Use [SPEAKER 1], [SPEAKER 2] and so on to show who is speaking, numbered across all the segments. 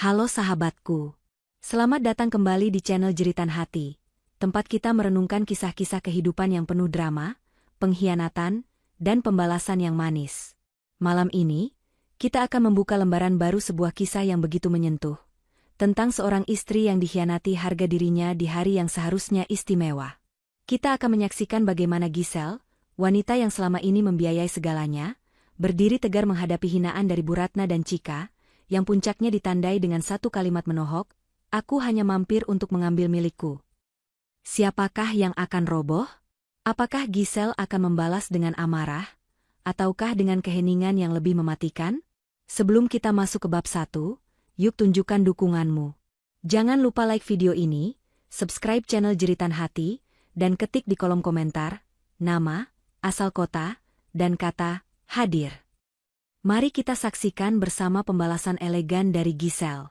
[SPEAKER 1] Halo sahabatku. Selamat datang kembali di channel Jeritan Hati, tempat kita merenungkan kisah-kisah kehidupan yang penuh drama, pengkhianatan, dan pembalasan yang manis. Malam ini, kita akan membuka lembaran baru sebuah kisah yang begitu menyentuh, tentang seorang istri yang dikhianati harga dirinya di hari yang seharusnya istimewa. Kita akan menyaksikan bagaimana Giselle, wanita yang selama ini membiayai segalanya, berdiri tegar menghadapi hinaan dari Bu Ratna dan Chika, yang puncaknya ditandai dengan satu kalimat menohok, "Aku hanya mampir untuk mengambil milikku." Siapakah yang akan roboh? Apakah Giselle akan membalas dengan amarah? Ataukah dengan keheningan yang lebih mematikan? Sebelum kita masuk ke bab 1, yuk tunjukkan dukunganmu. Jangan lupa like video ini, subscribe channel Jeritan Hati, dan ketik di kolom komentar, nama, asal kota, dan kata, hadir. Mari kita saksikan bersama pembalasan elegan dari Giselle.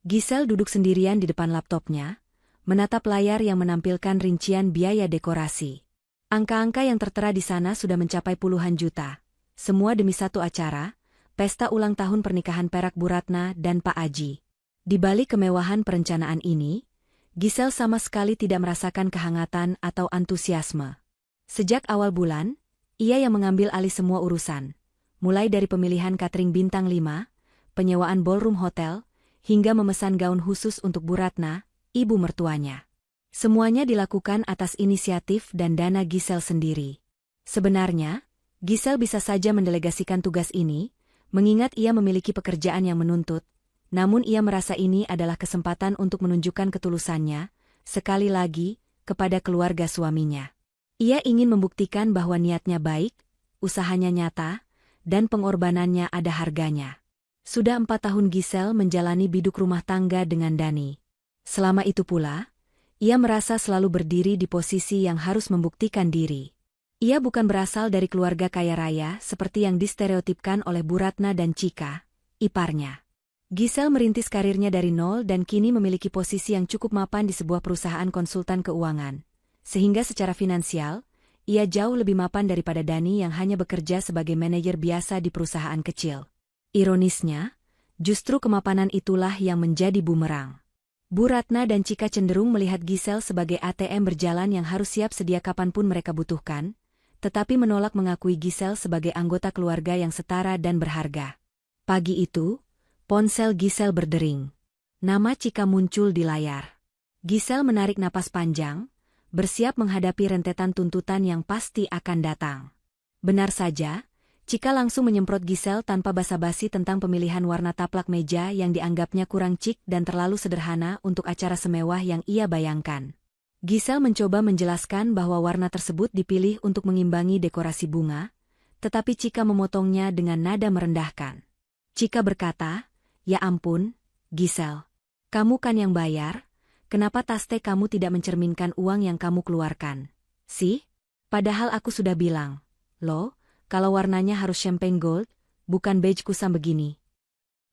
[SPEAKER 1] Giselle duduk sendirian di depan laptopnya, menatap layar yang menampilkan rincian biaya dekorasi. Angka-angka yang tertera di sana sudah mencapai puluhan juta. Semua demi satu acara, pesta ulang tahun pernikahan perak Bu Ratna dan Pak Aji. Di balik kemewahan perencanaan ini, Giselle sama sekali tidak merasakan kehangatan atau antusiasme. Sejak awal bulan, ia yang mengambil alih semua urusan. Mulai dari pemilihan catering bintang 5, penyewaan ballroom hotel, hingga memesan gaun khusus untuk Bu Ratna, ibu mertuanya. Semuanya dilakukan atas inisiatif dan dana Giselle sendiri. Sebenarnya, Giselle bisa saja mendelegasikan tugas ini, mengingat ia memiliki pekerjaan yang menuntut, namun ia merasa ini adalah kesempatan untuk menunjukkan ketulusannya, sekali lagi, kepada keluarga suaminya. Ia ingin membuktikan bahwa niatnya baik, usahanya nyata, dan pengorbanannya ada harganya. Sudah 4 tahun Giselle menjalani biduk rumah tangga dengan Dani. Selama itu pula, ia merasa selalu berdiri di posisi yang harus membuktikan diri. Ia bukan berasal dari keluarga kaya raya seperti yang distereotipkan oleh Bu Ratna dan Chika, iparnya. Giselle merintis karirnya dari nol dan kini memiliki posisi yang cukup mapan di sebuah perusahaan konsultan keuangan. Sehingga secara finansial, ia jauh lebih mapan daripada Dani yang hanya bekerja sebagai manajer biasa di perusahaan kecil. Ironisnya, justru kemapanan itulah yang menjadi bumerang. Bu Ratna dan Chika cenderung melihat Giselle sebagai ATM berjalan yang harus siap sedia kapanpun mereka butuhkan, tetapi menolak mengakui Giselle sebagai anggota keluarga yang setara dan berharga. Pagi itu, ponsel Giselle berdering. Nama Chika muncul di layar. Giselle menarik napas panjang, bersiap menghadapi rentetan tuntutan yang pasti akan datang. Benar saja, Chika langsung menyemprot Giselle tanpa basa-basi tentang pemilihan warna taplak meja yang dianggapnya kurang cik dan terlalu sederhana untuk acara semewah yang ia bayangkan. Giselle mencoba menjelaskan bahwa warna tersebut dipilih untuk mengimbangi dekorasi bunga, tetapi Chika memotongnya dengan nada merendahkan. Chika berkata, "Ya ampun, Giselle, kamu kan yang bayar. Kenapa taste kamu tidak mencerminkan uang yang kamu keluarkan? Sih? Padahal aku sudah bilang, loh, kalau warnanya harus champagne gold, bukan beige kusam begini."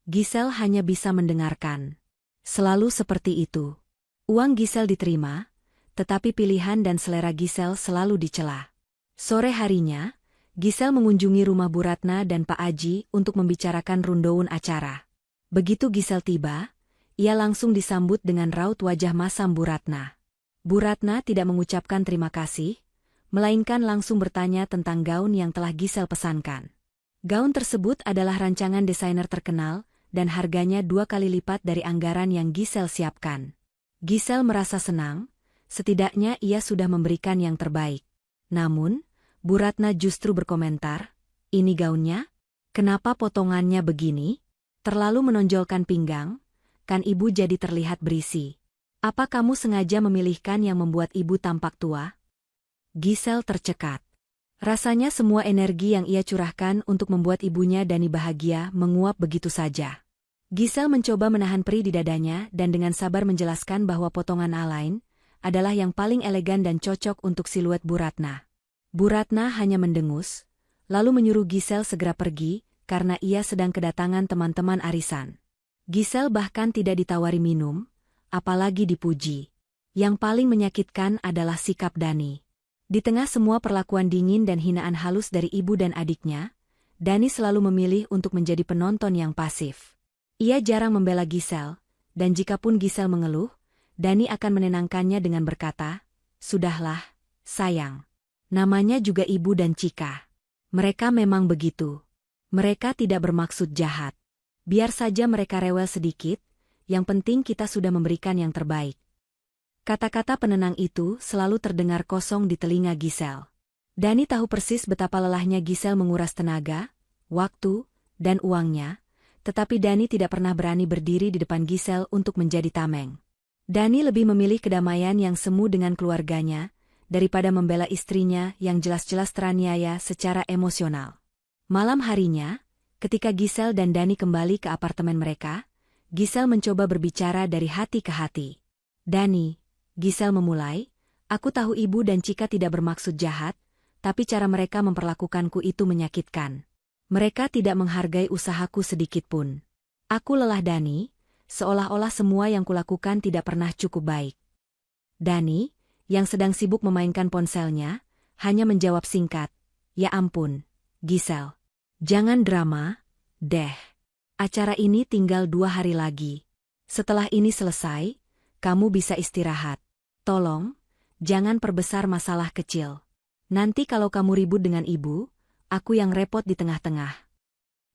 [SPEAKER 1] Giselle hanya bisa mendengarkan. Selalu seperti itu. Uang Giselle diterima, tetapi pilihan dan selera Giselle selalu dicela. Sore harinya, Giselle mengunjungi rumah Bu Ratna dan Pak Aji untuk membicarakan rundown acara. Begitu Giselle tiba, ia langsung disambut dengan raut wajah masam Bu Ratna. Bu Ratna tidak mengucapkan terima kasih, melainkan langsung bertanya tentang gaun yang telah Giselle pesankan. Gaun tersebut adalah rancangan desainer terkenal, dan harganya 2 kali lipat dari anggaran yang Giselle siapkan. Giselle merasa senang, setidaknya ia sudah memberikan yang terbaik. Namun, Bu Ratna justru berkomentar, "Ini gaunnya? Kenapa potongannya begini? Terlalu menonjolkan pinggang? Kan ibu jadi terlihat berisi. Apa kamu sengaja memilihkan yang membuat ibu tampak tua?" Giselle tercekat. Rasanya semua energi yang ia curahkan untuk membuat ibunya Dani bahagia menguap begitu saja. Giselle mencoba menahan perih di dadanya dan dengan sabar menjelaskan bahwa potongan A-line adalah yang paling elegan dan cocok untuk siluet Bu Ratna. Bu Ratna hanya mendengus, lalu menyuruh Giselle segera pergi karena ia sedang kedatangan teman-teman arisan. Giselle bahkan tidak ditawari minum, apalagi dipuji. Yang paling menyakitkan adalah sikap Dani. Di tengah semua perlakuan dingin dan hinaan halus dari ibu dan adiknya, Dani selalu memilih untuk menjadi penonton yang pasif. Ia jarang membela Giselle, dan jikapun Giselle mengeluh, Dani akan menenangkannya dengan berkata, "Sudahlah, sayang. Namanya juga ibu dan Cika. Mereka memang begitu. Mereka tidak bermaksud jahat. Biar saja mereka rewel sedikit, yang penting kita sudah memberikan yang terbaik." Kata-kata penenang itu selalu terdengar kosong di telinga Giselle. Dani tahu persis betapa lelahnya Giselle menguras tenaga, waktu, dan uangnya, tetapi Dani tidak pernah berani berdiri di depan Giselle untuk menjadi tameng. Dani lebih memilih kedamaian yang semu dengan keluarganya, daripada membela istrinya yang jelas-jelas teraniaya secara emosional. Malam harinya, ketika Giselle dan Dani kembali ke apartemen mereka, Giselle mencoba berbicara dari hati ke hati. "Dani," Giselle memulai, "aku tahu ibu dan Cika tidak bermaksud jahat, tapi cara mereka memperlakukanku itu menyakitkan. Mereka tidak menghargai usahaku sedikitpun. Aku lelah Dani, seolah-olah semua yang kulakukan tidak pernah cukup baik." Dani, yang sedang sibuk memainkan ponselnya, hanya menjawab singkat, "Ya ampun, Giselle. Jangan drama, deh. Acara ini tinggal 2 hari lagi. Setelah ini selesai, kamu bisa istirahat. Tolong, jangan perbesar masalah kecil. Nanti kalau kamu ribut dengan ibu, aku yang repot di tengah-tengah."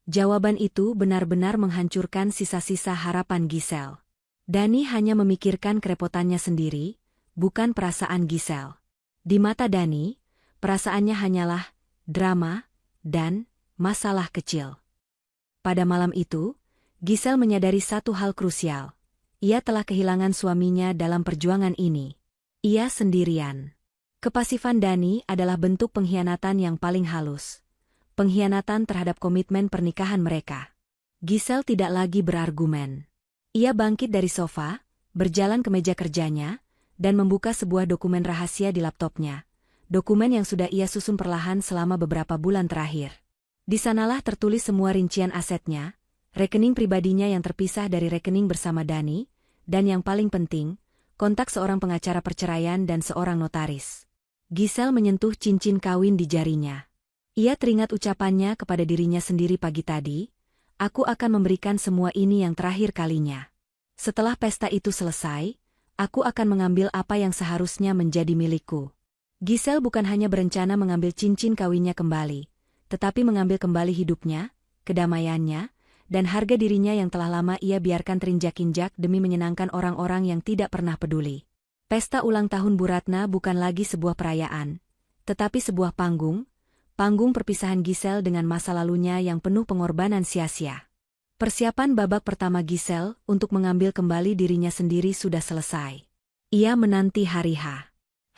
[SPEAKER 1] Jawaban itu benar-benar menghancurkan sisa-sisa harapan Giselle. Dani hanya memikirkan kerepotannya sendiri, bukan perasaan Giselle. Di mata Dani, perasaannya hanyalah drama dan masalah kecil. Pada malam itu, Giselle menyadari satu hal krusial. Ia telah kehilangan suaminya dalam perjuangan ini. Ia sendirian. Kepasifan Dani adalah bentuk pengkhianatan yang paling halus. Pengkhianatan terhadap komitmen pernikahan mereka. Giselle tidak lagi berargumen. Ia bangkit dari sofa, berjalan ke meja kerjanya, dan membuka sebuah dokumen rahasia di laptopnya. Dokumen yang sudah ia susun perlahan selama beberapa bulan terakhir. Di sanalah tertulis semua rincian asetnya, rekening pribadinya yang terpisah dari rekening bersama Dani, dan yang paling penting, kontak seorang pengacara perceraian dan seorang notaris. Giselle menyentuh cincin kawin di jarinya. Ia teringat ucapannya kepada dirinya sendiri pagi tadi, "Aku akan memberikan semua ini yang terakhir kalinya. Setelah pesta itu selesai, aku akan mengambil apa yang seharusnya menjadi milikku." Giselle bukan hanya berencana mengambil cincin kawinnya kembali, tetapi mengambil kembali hidupnya, kedamaiannya, dan harga dirinya yang telah lama ia biarkan terinjak-injak demi menyenangkan orang-orang yang tidak pernah peduli. Pesta ulang tahun Bu Ratna bukan lagi sebuah perayaan, tetapi sebuah panggung perpisahan Giselle dengan masa lalunya yang penuh pengorbanan sia-sia. Persiapan babak pertama Giselle untuk mengambil kembali dirinya sendiri sudah selesai. Ia menanti hari H.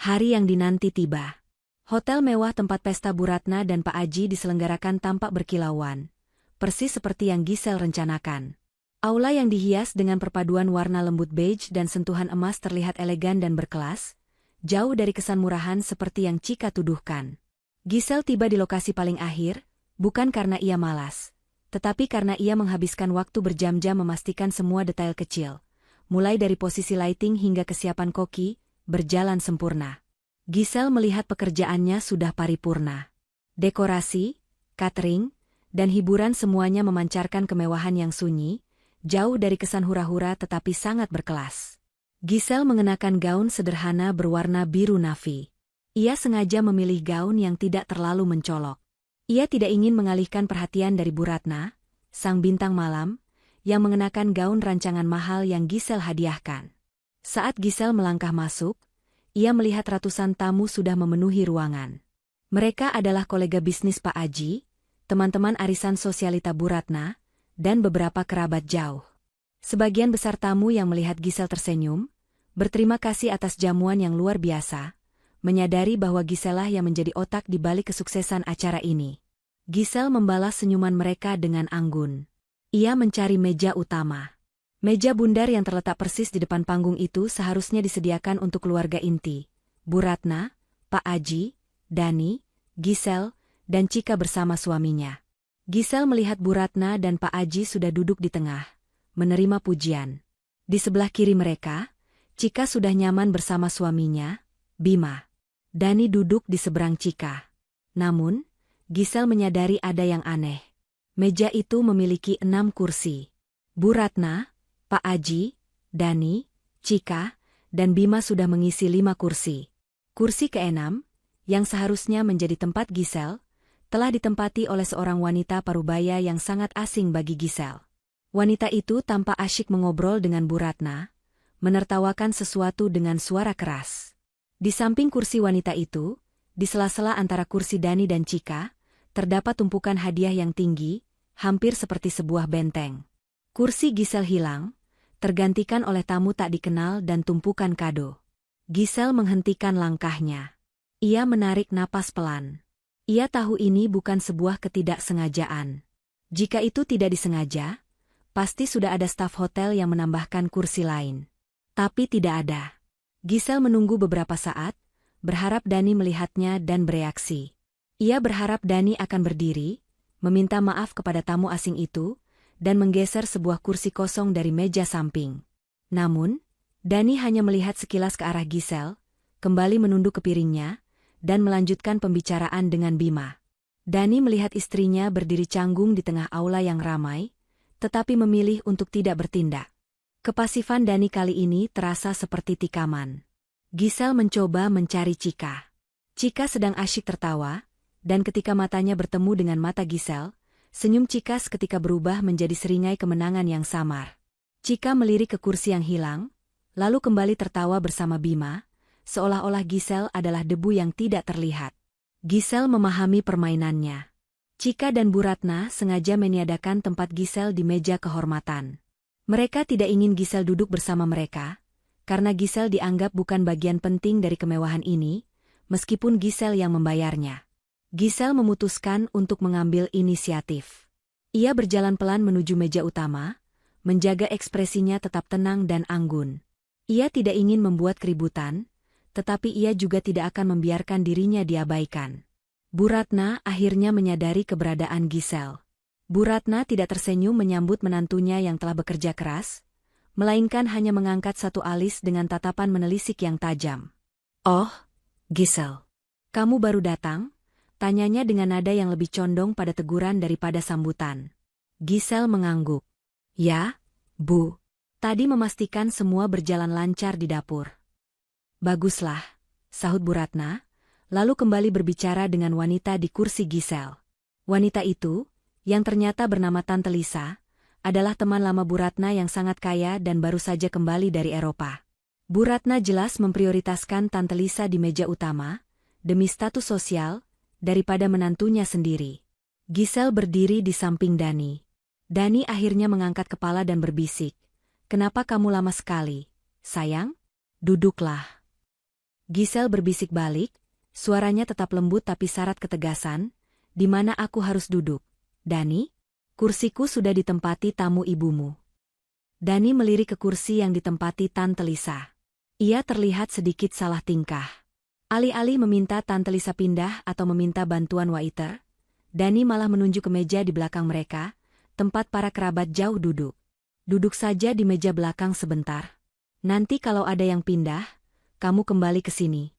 [SPEAKER 1] Hari yang dinanti tiba. Hotel mewah tempat pesta Bu Ratna dan Pak Aji diselenggarakan tampak berkilauan, persis seperti yang Giselle rencanakan. Aula yang dihias dengan perpaduan warna lembut beige dan sentuhan emas terlihat elegan dan berkelas, jauh dari kesan murahan seperti yang Cika tuduhkan. Giselle tiba di lokasi paling akhir, bukan karena ia malas, tetapi karena ia menghabiskan waktu berjam-jam memastikan semua detail kecil, mulai dari posisi lighting hingga kesiapan koki, berjalan sempurna. Giselle melihat pekerjaannya sudah paripurna. Dekorasi, catering, dan hiburan semuanya memancarkan kemewahan yang sunyi, jauh dari kesan hura-hura tetapi sangat berkelas. Giselle mengenakan gaun sederhana berwarna biru navy. Ia sengaja memilih gaun yang tidak terlalu mencolok. Ia tidak ingin mengalihkan perhatian dari Bu Ratna, sang bintang malam, yang mengenakan gaun rancangan mahal yang Giselle hadiahkan. Saat Giselle melangkah masuk, ia melihat ratusan tamu sudah memenuhi ruangan. Mereka adalah kolega bisnis Pak Aji, teman-teman arisan sosialita Bu Ratna, dan beberapa kerabat jauh. Sebagian besar tamu yang melihat Giselle tersenyum, berterima kasih atas jamuan yang luar biasa, menyadari bahwa Giselle yang menjadi otak di balik kesuksesan acara ini. Giselle membalas senyuman mereka dengan anggun. Ia mencari meja utama. Meja bundar yang terletak persis di depan panggung itu seharusnya disediakan untuk keluarga inti, Bu Ratna, Pak Aji, Dani, Giselle, dan Cika bersama suaminya. Giselle melihat Bu Ratna dan Pak Aji sudah duduk di tengah, menerima pujian. Di sebelah kiri mereka, Cika sudah nyaman bersama suaminya, Bima. Dani duduk di seberang Cika. Namun, Giselle menyadari ada yang aneh. Meja itu memiliki 6 kursi. Bu Ratna, Pak Aji, Dani, Cika, dan Bima sudah mengisi 5 kursi. Kursi ke-6, yang seharusnya menjadi tempat Giselle, telah ditempati oleh seorang wanita parubaya yang sangat asing bagi Giselle. Wanita itu tampak asyik mengobrol dengan Bu Ratna, menertawakan sesuatu dengan suara keras. Di samping kursi wanita itu, di sela-sela antara kursi Dani dan Cika, terdapat tumpukan hadiah yang tinggi, hampir seperti sebuah benteng. Kursi Giselle hilang, tergantikan oleh tamu tak dikenal dan tumpukan kado. Giselle menghentikan langkahnya. Ia menarik napas pelan. Ia tahu ini bukan sebuah ketidaksengajaan. Jika itu tidak disengaja, pasti sudah ada staf hotel yang menambahkan kursi lain. Tapi tidak ada. Giselle menunggu beberapa saat, berharap Dani melihatnya dan bereaksi. Ia berharap Dani akan berdiri, meminta maaf kepada tamu asing itu, dan menggeser sebuah kursi kosong dari meja samping. Namun, Dani hanya melihat sekilas ke arah Giselle, kembali menunduk ke piringnya, dan melanjutkan pembicaraan dengan Bima. Dani melihat istrinya berdiri canggung di tengah aula yang ramai, tetapi memilih untuk tidak bertindak. Kepasifan Dani kali ini terasa seperti tikaman. Giselle mencoba mencari Cika. Cika sedang asyik tertawa, dan ketika matanya bertemu dengan mata Giselle, senyum Cika seketika berubah menjadi seringai kemenangan yang samar. Cika melirik ke kursi yang hilang, lalu kembali tertawa bersama Bima, seolah-olah Giselle adalah debu yang tidak terlihat. Giselle memahami permainannya. Cika dan Bu Ratna sengaja meniadakan tempat Giselle di meja kehormatan. Mereka tidak ingin Giselle duduk bersama mereka, karena Giselle dianggap bukan bagian penting dari kemewahan ini, meskipun Giselle yang membayarnya. Giselle memutuskan untuk mengambil inisiatif. Ia berjalan pelan menuju meja utama, menjaga ekspresinya tetap tenang dan anggun. Ia tidak ingin membuat keributan, tetapi ia juga tidak akan membiarkan dirinya diabaikan. Bu Ratna akhirnya menyadari keberadaan Giselle. Bu Ratna tidak tersenyum menyambut menantunya yang telah bekerja keras, melainkan hanya mengangkat satu alis dengan tatapan menelisik yang tajam. "Oh, Giselle, kamu baru datang?" Tanyanya dengan nada yang lebih condong pada teguran daripada sambutan. Giselle mengangguk. "Ya, Bu." Tadi memastikan semua berjalan lancar di dapur. "Baguslah," sahut Bu Ratna, lalu kembali berbicara dengan wanita di kursi Giselle. Wanita itu, yang ternyata bernama Tante Lisa, adalah teman lama Bu Ratna yang sangat kaya dan baru saja kembali dari Eropa. Bu Ratna jelas memprioritaskan Tante Lisa di meja utama, demi status sosial, daripada menantunya sendiri. Giselle berdiri di samping Dani. Dani akhirnya mengangkat kepala dan berbisik, "Kenapa kamu lama sekali, sayang? Duduklah." Giselle berbisik balik, suaranya tetap lembut tapi syarat ketegasan, "Di mana aku harus duduk, Dani? Kursiku sudah ditempati tamu ibumu." Dani melirik ke kursi yang ditempati Tante Lisa. Ia terlihat sedikit salah tingkah. Alih-alih meminta Tante Lisa pindah atau meminta bantuan waiter, Dani malah menunjuk ke meja di belakang mereka, tempat para kerabat jauh duduk. "Duduk saja di meja belakang sebentar. Nanti kalau ada yang pindah, kamu kembali ke sini."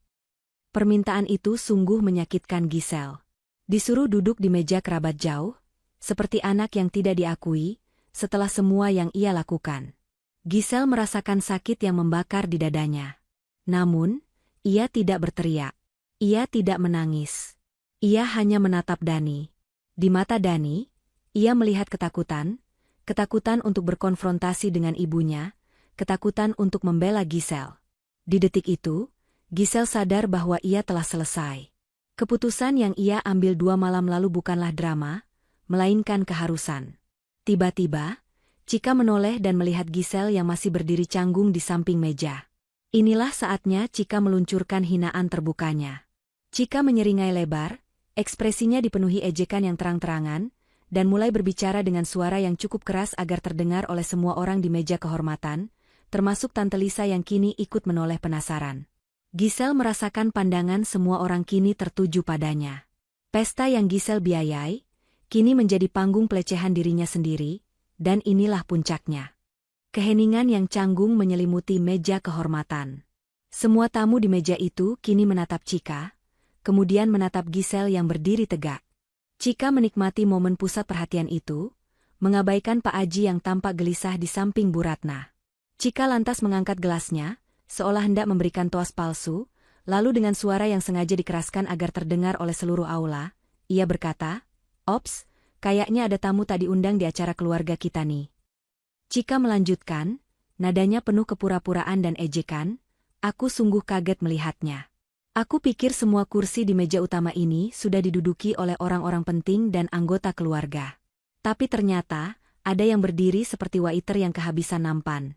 [SPEAKER 1] Permintaan itu sungguh menyakitkan Giselle. Disuruh duduk di meja kerabat jauh, seperti anak yang tidak diakui, setelah semua yang ia lakukan. Giselle merasakan sakit yang membakar di dadanya. Namun, ia tidak berteriak. Ia tidak menangis. Ia hanya menatap Dani. Di mata Dani, ia melihat ketakutan, ketakutan untuk berkonfrontasi dengan ibunya, ketakutan untuk membela Giselle. Di detik itu, Giselle sadar bahwa ia telah selesai. Keputusan yang ia ambil 2 malam lalu bukanlah drama, melainkan keharusan. Tiba-tiba, Cika menoleh dan melihat Giselle yang masih berdiri canggung di samping meja. Inilah saatnya Cika meluncurkan hinaan terbukanya. Cika menyeringai lebar, ekspresinya dipenuhi ejekan yang terang-terangan, dan mulai berbicara dengan suara yang cukup keras agar terdengar oleh semua orang di meja kehormatan, termasuk Tante Lisa yang kini ikut menoleh penasaran. Giselle merasakan pandangan semua orang kini tertuju padanya. Pesta yang Giselle biayai, kini menjadi panggung pelecehan dirinya sendiri, dan inilah puncaknya. Keheningan yang canggung menyelimuti meja kehormatan. Semua tamu di meja itu kini menatap Cika, kemudian menatap Giselle yang berdiri tegak. Cika menikmati momen pusat perhatian itu, mengabaikan Pak Aji yang tampak gelisah di samping Bu Ratna. Cika lantas mengangkat gelasnya, seolah hendak memberikan toast palsu, lalu dengan suara yang sengaja dikeraskan agar terdengar oleh seluruh aula, ia berkata, "Ops, kayaknya ada tamu tak diundang di acara keluarga kita nih." Cika melanjutkan, nadanya penuh kepura-puraan dan ejekan, "Aku sungguh kaget melihatnya. Aku pikir semua kursi di meja utama ini sudah diduduki oleh orang-orang penting dan anggota keluarga. Tapi ternyata, ada yang berdiri seperti waiter yang kehabisan nampan."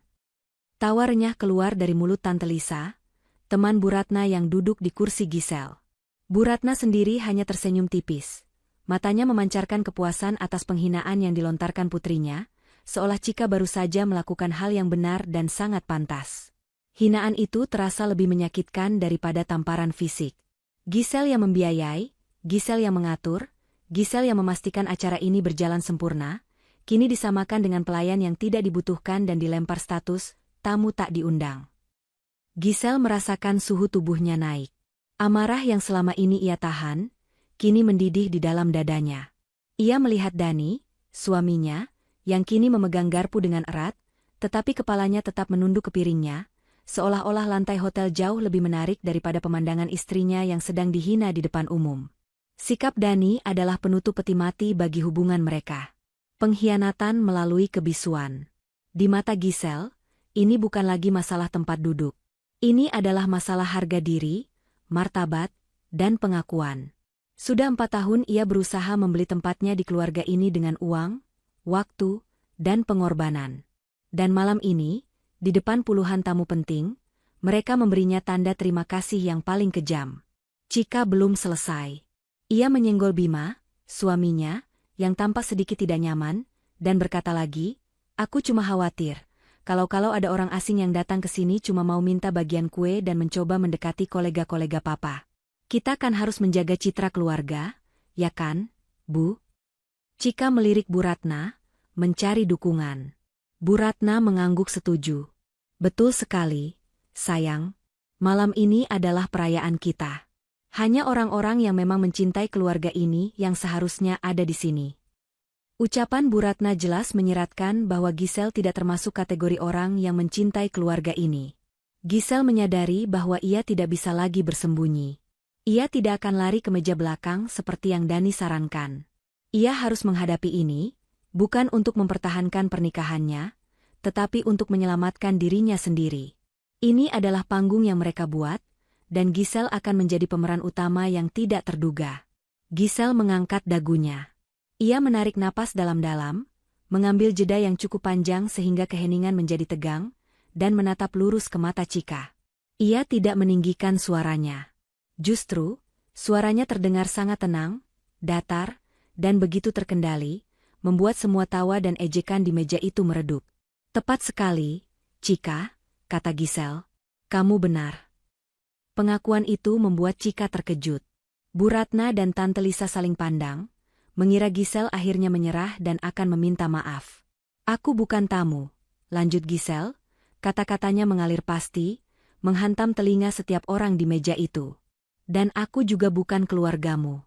[SPEAKER 1] Tawa renyah keluar dari mulut Tante Lisa, teman Bu Ratna yang duduk di kursi Gisel. Bu Ratna sendiri hanya tersenyum tipis. Matanya memancarkan kepuasan atas penghinaan yang dilontarkan putrinya, seolah Cika baru saja melakukan hal yang benar dan sangat pantas. Hinaan itu terasa lebih menyakitkan daripada tamparan fisik. Gisel yang membiayai, Gisel yang mengatur, Gisel yang memastikan acara ini berjalan sempurna, kini disamakan dengan pelayan yang tidak dibutuhkan dan dilempar status tamu tak diundang. Gisel merasakan suhu tubuhnya naik. Amarah yang selama ini ia tahan, kini mendidih di dalam dadanya. Ia melihat Dani, suaminya, yang kini memegang garpu dengan erat, tetapi kepalanya tetap menunduk ke piringnya, seolah-olah lantai hotel jauh lebih menarik daripada pemandangan istrinya yang sedang dihina di depan umum. Sikap Dani adalah penutup peti mati bagi hubungan mereka. Pengkhianatan melalui kebisuan. Di mata Gisel, ini bukan lagi masalah tempat duduk. Ini adalah masalah harga diri, martabat, dan pengakuan. Sudah 4 tahun ia berusaha membeli tempatnya di keluarga ini dengan uang, waktu, dan pengorbanan. Dan malam ini, di depan puluhan tamu penting, mereka memberinya tanda terima kasih yang paling kejam. Cika belum selesai. Ia menyenggol Bima, suaminya, yang tampak sedikit tidak nyaman, dan berkata lagi, "Aku cuma khawatir. Kalau ada orang asing yang datang ke sini cuma mau minta bagian kue dan mencoba mendekati kolega-kolega papa. Kita kan harus menjaga citra keluarga, ya kan, Bu?" Cika melirik Bu Ratna, mencari dukungan. Bu Ratna mengangguk setuju. "Betul sekali, sayang. Malam ini adalah perayaan kita. Hanya orang-orang yang memang mencintai keluarga ini yang seharusnya ada di sini." Ucapan Bu Ratna jelas menyiratkan bahwa Gisel tidak termasuk kategori orang yang mencintai keluarga ini. Gisel menyadari bahwa ia tidak bisa lagi bersembunyi. Ia tidak akan lari ke meja belakang seperti yang Dani sarankan. Ia harus menghadapi ini, bukan untuk mempertahankan pernikahannya, tetapi untuk menyelamatkan dirinya sendiri. Ini adalah panggung yang mereka buat, dan Gisel akan menjadi pemeran utama yang tidak terduga. Gisel mengangkat dagunya. Ia menarik napas dalam-dalam, mengambil jeda yang cukup panjang sehingga keheningan menjadi tegang, dan menatap lurus ke mata Cika. Ia tidak meninggikan suaranya. Justru, suaranya terdengar sangat tenang, datar, dan begitu terkendali, membuat semua tawa dan ejekan di meja itu meredup. "Tepat sekali, Cika," kata Gisel. "Kamu benar." Pengakuan itu membuat Cika terkejut. Bu Ratna dan Tante Lisa saling pandang, mengira Gisel akhirnya menyerah dan akan meminta maaf. "Aku bukan tamu," lanjut Gisel, kata-katanya mengalir pasti, menghantam telinga setiap orang di meja itu. "Dan aku juga bukan keluargamu."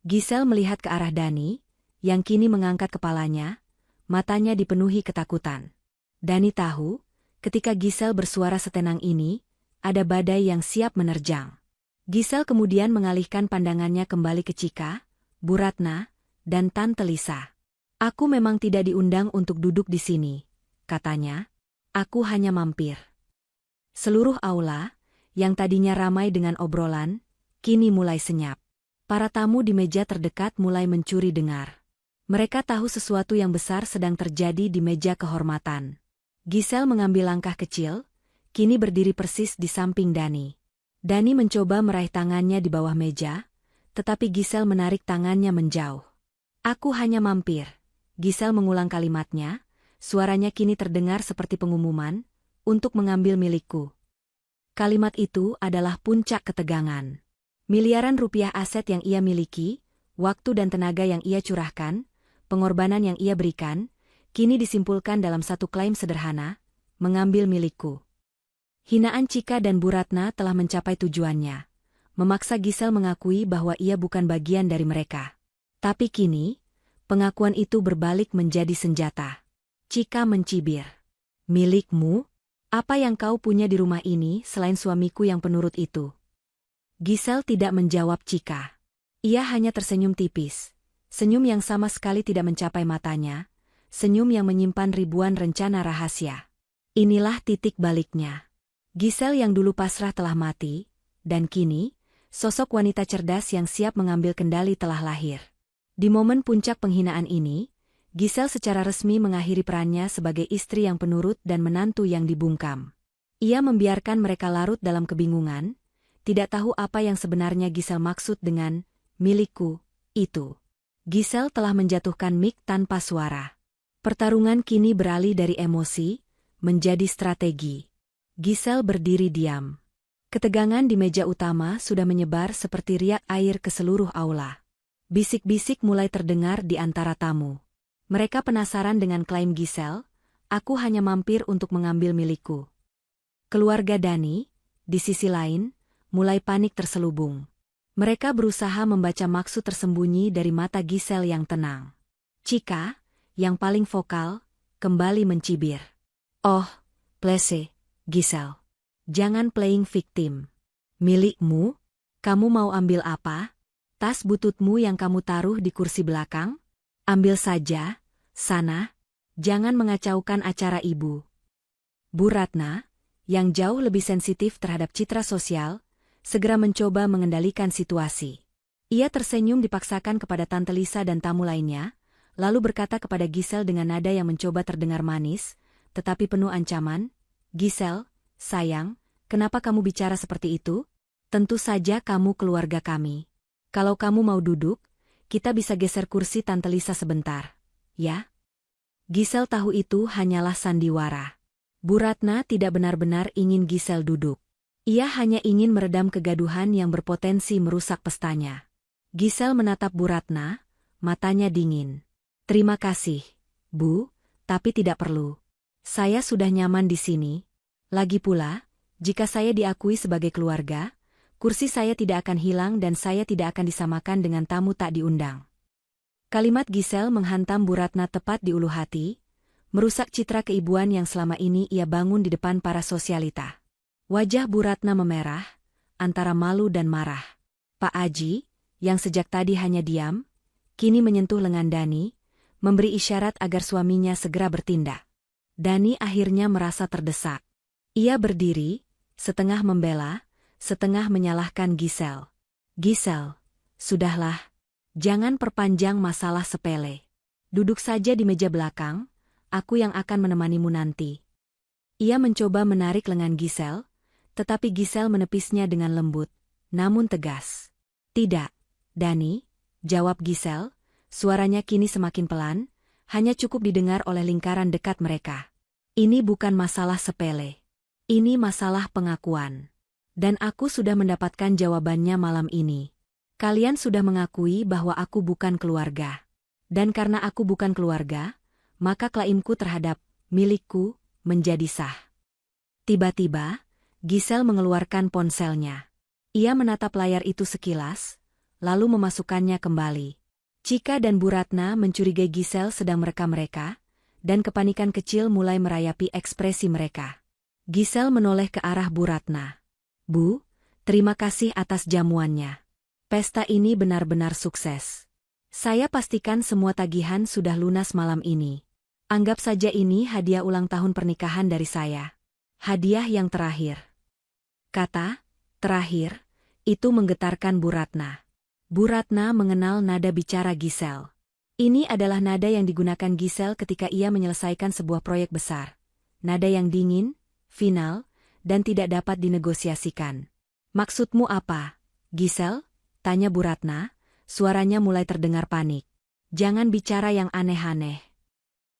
[SPEAKER 1] Gisel melihat ke arah Dani, yang kini mengangkat kepalanya, matanya dipenuhi ketakutan. Dani tahu, ketika Gisel bersuara setenang ini, ada badai yang siap menerjang. Gisel kemudian mengalihkan pandangannya kembali ke Cika, Bu Ratna, dan Tante Lisa. "Aku memang tidak diundang untuk duduk di sini," katanya. "Aku hanya mampir." Seluruh aula, yang tadinya ramai dengan obrolan, kini mulai senyap. Para tamu di meja terdekat mulai mencuri dengar. Mereka tahu sesuatu yang besar sedang terjadi di meja kehormatan. Gisel mengambil langkah kecil, kini berdiri persis di samping Dani. Dani mencoba meraih tangannya di bawah meja, tetapi Gisel menarik tangannya menjauh. "Aku hanya mampir." Gisel mengulang kalimatnya, suaranya kini terdengar seperti pengumuman, "untuk mengambil milikku." Kalimat itu adalah puncak ketegangan. Miliaran rupiah aset yang ia miliki, waktu dan tenaga yang ia curahkan, pengorbanan yang ia berikan, kini disimpulkan dalam satu klaim sederhana, "mengambil milikku." Hinaan Cika dan Bu Ratna telah mencapai tujuannya. Memaksa Gisel mengakui bahwa ia bukan bagian dari mereka. Tapi kini, pengakuan itu berbalik menjadi senjata. Chika mencibir. Milikmu? Apa yang kau punya di rumah ini selain suamiku yang penurut itu? Giselle tidak menjawab Chika. Ia hanya tersenyum tipis. Senyum yang sama sekali tidak mencapai matanya. Senyum yang menyimpan ribuan rencana rahasia. Inilah titik baliknya. Giselle yang dulu pasrah telah mati, dan kini, sosok wanita cerdas yang siap mengambil kendali telah lahir. Di momen puncak penghinaan ini, Giselle secara resmi mengakhiri perannya sebagai istri yang penurut dan menantu yang dibungkam. Ia membiarkan mereka larut dalam kebingungan, tidak tahu apa yang sebenarnya Giselle maksud dengan milikku itu. Giselle telah menjatuhkan mic tanpa suara. Pertarungan kini beralih dari emosi menjadi strategi. Giselle berdiri diam. Ketegangan di meja utama sudah menyebar seperti riak air ke seluruh aula. Bisik-bisik mulai terdengar di antara tamu. Mereka penasaran dengan klaim Giselle, "Aku hanya mampir untuk mengambil milikku." Keluarga Dani, di sisi lain, mulai panik terselubung. Mereka berusaha membaca maksud tersembunyi dari mata Giselle yang tenang. Chika, yang paling vokal, kembali mencibir. "Oh, please, Giselle. Jangan playing victim. Milikmu? Kamu mau ambil apa? Tas bututmu yang kamu taruh di kursi belakang? Ambil saja, sana. Jangan mengacaukan acara ibu." Bu Ratna, yang jauh lebih sensitif terhadap citra sosial, segera mencoba mengendalikan situasi. Ia tersenyum dipaksakan kepada Tante Lisa dan tamu lainnya, lalu berkata kepada Giselle dengan nada yang mencoba terdengar manis, tetapi penuh ancaman, "Giselle, sayang, kenapa kamu bicara seperti itu? Tentu saja kamu keluarga kami. Kalau kamu mau duduk, kita bisa geser kursi Tante Lisa sebentar, ya?" Giselle tahu itu hanyalah sandiwara. Bu Ratna tidak benar-benar ingin Giselle duduk. Ia hanya ingin meredam kegaduhan yang berpotensi merusak pestanya. Giselle menatap Bu Ratna, matanya dingin. "Terima kasih, Bu, tapi tidak perlu. Saya sudah nyaman di sini. Lagi pula, jika saya diakui sebagai keluarga, kursi saya tidak akan hilang dan saya tidak akan disamakan dengan tamu tak diundang." Kalimat Giselle menghantam Bu Ratna tepat di ulu hati, merusak citra keibuan yang selama ini ia bangun di depan para sosialita. Wajah Bu Ratna memerah, antara malu dan marah. Pak Aji, yang sejak tadi hanya diam, kini menyentuh lengan Dani, memberi isyarat agar suaminya segera bertindak. Dani akhirnya merasa terdesak. Ia berdiri, setengah membela, setengah menyalahkan Giselle. "Giselle, sudahlah. Jangan perpanjang masalah sepele. Duduk saja di meja belakang, aku yang akan menemanimu nanti." Ia mencoba menarik lengan Giselle, tetapi Giselle menepisnya dengan lembut, namun tegas. "Tidak, Dani," jawab Giselle, suaranya kini semakin pelan, hanya cukup didengar oleh lingkaran dekat mereka. "Ini bukan masalah sepele. Ini masalah pengakuan. Dan aku sudah mendapatkan jawabannya malam ini. Kalian sudah mengakui bahwa aku bukan keluarga. Dan karena aku bukan keluarga, maka klaimku terhadap milikku menjadi sah." Tiba-tiba, Giselle mengeluarkan ponselnya. Ia menatap layar itu sekilas, lalu memasukkannya kembali. Chika dan Bu Ratna mencurigai Giselle sedang merekam mereka, dan kepanikan kecil mulai merayapi ekspresi mereka. Giselle menoleh ke arah Bu Ratna. "Bu, terima kasih atas jamuannya. Pesta ini benar-benar sukses. Saya pastikan semua tagihan sudah lunas malam ini. Anggap saja ini hadiah ulang tahun pernikahan dari saya. Hadiah yang terakhir." Kata "terakhir" itu menggetarkan Bu Ratna. Bu Ratna mengenal nada bicara Giselle. Ini adalah nada yang digunakan Giselle ketika ia menyelesaikan sebuah proyek besar. Nada yang dingin, final, dan tidak dapat dinegosiasikan. "Maksudmu apa, Giselle?" tanya Bu Ratna, suaranya mulai terdengar panik. "Jangan bicara yang aneh-aneh."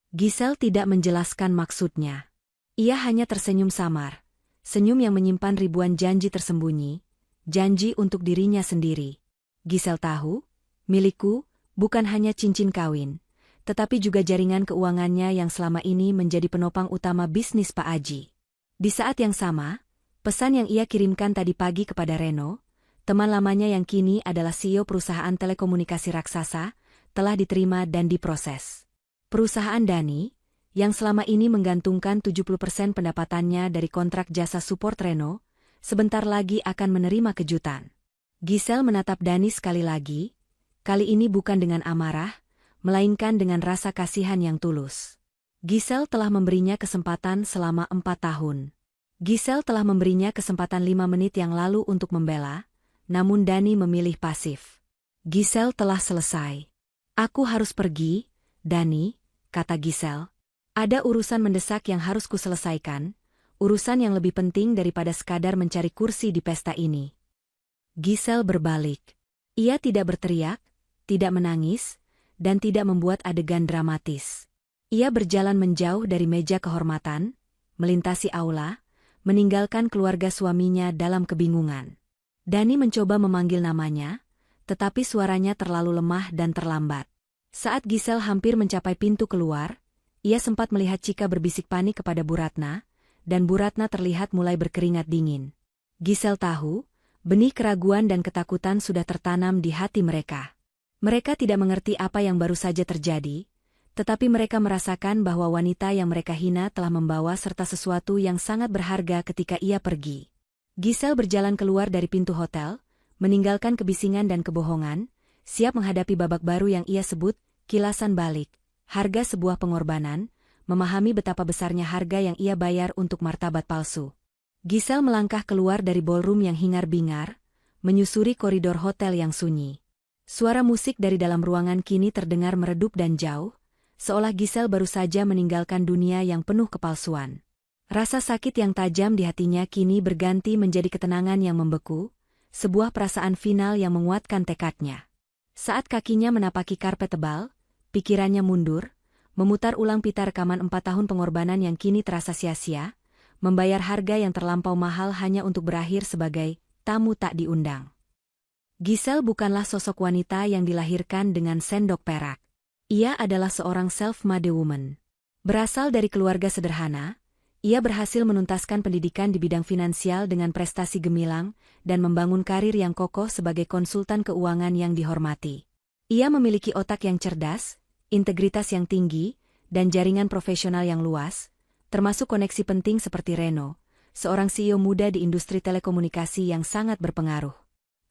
[SPEAKER 1] Giselle tidak menjelaskan maksudnya. Ia hanya tersenyum samar. Senyum yang menyimpan ribuan janji tersembunyi, janji untuk dirinya sendiri. Giselle tahu, milikku bukan hanya cincin kawin, tetapi juga jaringan keuangannya yang selama ini menjadi penopang utama bisnis Pak Aji. Di saat yang sama, pesan yang ia kirimkan tadi pagi kepada Reno, teman lamanya yang kini adalah CEO perusahaan telekomunikasi raksasa, telah diterima dan diproses. Perusahaan Dani, yang selama ini menggantungkan 70% pendapatannya dari kontrak jasa support Reno, sebentar lagi akan menerima kejutan. Giselle menatap Dani sekali lagi, kali ini bukan dengan amarah, melainkan dengan rasa kasihan yang tulus. Giselle telah memberinya kesempatan selama 4 tahun. Giselle telah memberinya kesempatan 5 menit yang lalu untuk membela, namun Dani memilih pasif. Giselle telah selesai. Aku harus pergi, Dani, kata Giselle. Ada urusan mendesak yang harus kuselesaikan, urusan yang lebih penting daripada sekadar mencari kursi di pesta ini. Giselle berbalik. Ia tidak berteriak, tidak menangis, dan tidak membuat adegan dramatis. Ia berjalan menjauh dari meja kehormatan, melintasi aula, meninggalkan keluarga suaminya dalam kebingungan. Dani mencoba memanggil namanya, tetapi suaranya terlalu lemah dan terlambat. Saat Giselle hampir mencapai pintu keluar, ia sempat melihat Chika berbisik panik kepada Bu Ratna, dan Bu Ratna terlihat mulai berkeringat dingin. Giselle tahu, benih keraguan dan ketakutan sudah tertanam di hati mereka. Mereka tidak mengerti apa yang baru saja terjadi, tetapi mereka merasakan bahwa wanita yang mereka hina telah membawa serta sesuatu yang sangat berharga ketika ia pergi. Giselle berjalan keluar dari pintu hotel, meninggalkan kebisingan dan kebohongan, siap menghadapi babak baru yang ia sebut, kilasan balik, harga sebuah pengorbanan, memahami betapa besarnya harga yang ia bayar untuk martabat palsu. Giselle melangkah keluar dari ballroom yang hingar-bingar, menyusuri koridor hotel yang sunyi. Suara musik dari dalam ruangan kini terdengar meredup dan jauh, seolah Giselle baru saja meninggalkan dunia yang penuh kepalsuan. Rasa sakit yang tajam di hatinya kini berganti menjadi ketenangan yang membeku, sebuah perasaan final yang menguatkan tekadnya. Saat kakinya menapaki karpet tebal, pikirannya mundur, memutar ulang pita rekaman 4 tahun pengorbanan yang kini terasa sia-sia, membayar harga yang terlampau mahal hanya untuk berakhir sebagai tamu tak diundang. Giselle bukanlah sosok wanita yang dilahirkan dengan sendok perak. Ia adalah seorang self-made woman. Berasal dari keluarga sederhana, ia berhasil menuntaskan pendidikan di bidang finansial dengan prestasi gemilang dan membangun karir yang kokoh sebagai konsultan keuangan yang dihormati. Ia memiliki otak yang cerdas, integritas yang tinggi, dan jaringan profesional yang luas, termasuk koneksi penting seperti Reno, seorang CEO muda di industri telekomunikasi yang sangat berpengaruh.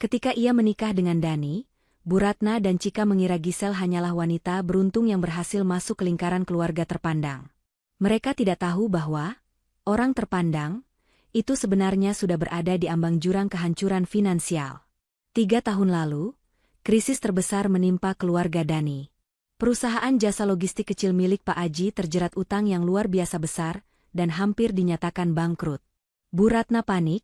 [SPEAKER 1] Ketika ia menikah dengan Dani, Bu Ratna dan Chika mengira Giselle hanyalah wanita beruntung yang berhasil masuk ke lingkaran keluarga terpandang. Mereka tidak tahu bahwa orang terpandang itu sebenarnya sudah berada di ambang jurang kehancuran finansial. 3 tahun lalu, krisis terbesar menimpa keluarga Dani. Perusahaan jasa logistik kecil milik Pak Aji terjerat utang yang luar biasa besar dan hampir dinyatakan bangkrut. Bu Ratna panik,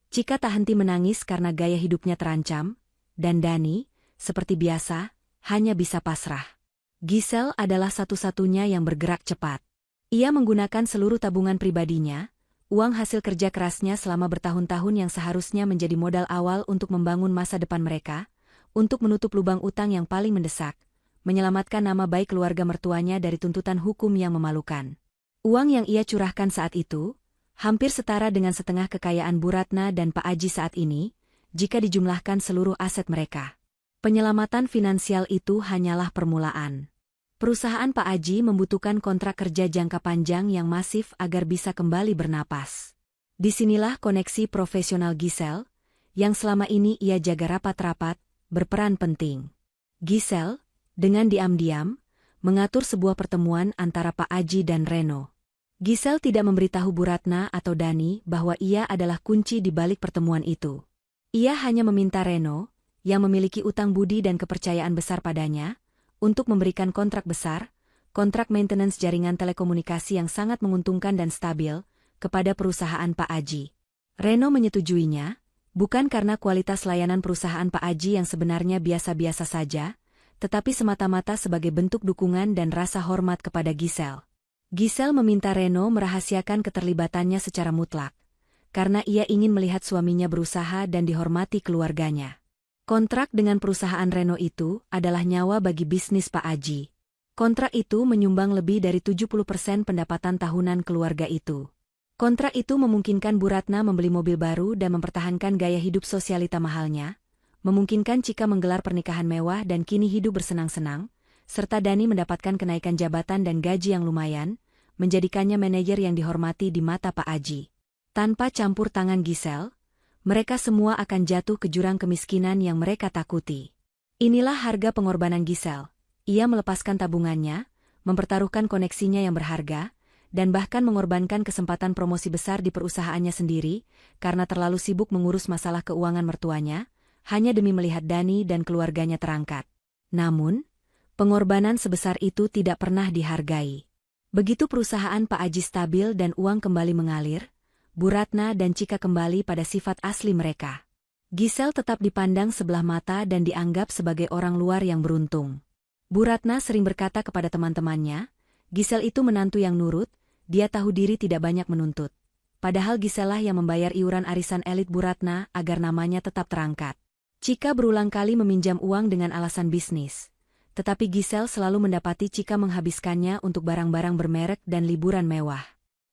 [SPEAKER 1] Chika tak henti menangis karena gaya hidupnya terancam, dan Dani, seperti biasa, hanya bisa pasrah. Giselle adalah satu-satunya yang bergerak cepat. Ia menggunakan seluruh tabungan pribadinya, uang hasil kerja kerasnya selama bertahun-tahun yang seharusnya menjadi modal awal untuk membangun masa depan mereka, untuk menutup lubang utang yang paling mendesak, menyelamatkan nama baik keluarga mertuanya dari tuntutan hukum yang memalukan. Uang yang ia curahkan saat itu, hampir setara dengan setengah kekayaan Bu Ratna dan Pak Aji saat ini, jika dijumlahkan seluruh aset mereka. Penyelamatan finansial itu hanyalah permulaan. Perusahaan Pak Aji membutuhkan kontrak kerja jangka panjang yang masif agar bisa kembali bernapas. Disinilah koneksi profesional Giselle, yang selama ini ia jaga rapat-rapat, berperan penting. Giselle, dengan diam-diam, mengatur sebuah pertemuan antara Pak Aji dan Reno. Giselle tidak memberitahu Bu Ratna atau Dani bahwa ia adalah kunci di balik pertemuan itu. Ia hanya meminta Reno, yang memiliki utang budi dan kepercayaan besar padanya, untuk memberikan kontrak besar, kontrak maintenance jaringan telekomunikasi yang sangat menguntungkan dan stabil, kepada perusahaan Pak Aji. Reno menyetujuinya, bukan karena kualitas layanan perusahaan Pak Aji yang sebenarnya biasa-biasa saja, tetapi semata-mata sebagai bentuk dukungan dan rasa hormat kepada Giselle. Giselle meminta Reno merahasiakan keterlibatannya secara mutlak, karena ia ingin melihat suaminya berusaha dan dihormati keluarganya. Kontrak dengan perusahaan Reno itu adalah nyawa bagi bisnis Pak Aji. Kontrak itu menyumbang lebih dari 70% pendapatan tahunan keluarga itu. Kontrak itu memungkinkan Bu Ratna membeli mobil baru dan mempertahankan gaya hidup sosialita mahalnya, memungkinkan Chika menggelar pernikahan mewah dan kini hidup bersenang-senang, serta Dani mendapatkan kenaikan jabatan dan gaji yang lumayan, menjadikannya manajer yang dihormati di mata Pak Aji. Tanpa campur tangan Giselle, mereka semua akan jatuh ke jurang kemiskinan yang mereka takuti. Inilah harga pengorbanan Giselle. Ia melepaskan tabungannya, mempertaruhkan koneksinya yang berharga, dan bahkan mengorbankan kesempatan promosi besar di perusahaannya sendiri, karena terlalu sibuk mengurus masalah keuangan mertuanya, hanya demi melihat Dani dan keluarganya terangkat. Namun, pengorbanan sebesar itu tidak pernah dihargai. Begitu perusahaan Pak Aji stabil dan uang kembali mengalir, Bu Ratna dan Cika kembali pada sifat asli mereka. Giselle tetap dipandang sebelah mata dan dianggap sebagai orang luar yang beruntung. Bu Ratna sering berkata kepada teman-temannya, Giselle itu menantu yang nurut, dia tahu diri tidak banyak menuntut. Padahal Giselle lah yang membayar iuran arisan elit Bu Ratna agar namanya tetap terangkat. Cika berulang kali meminjam uang dengan alasan bisnis. Tetapi Giselle selalu mendapati Cika menghabiskannya untuk barang-barang bermerek dan liburan mewah.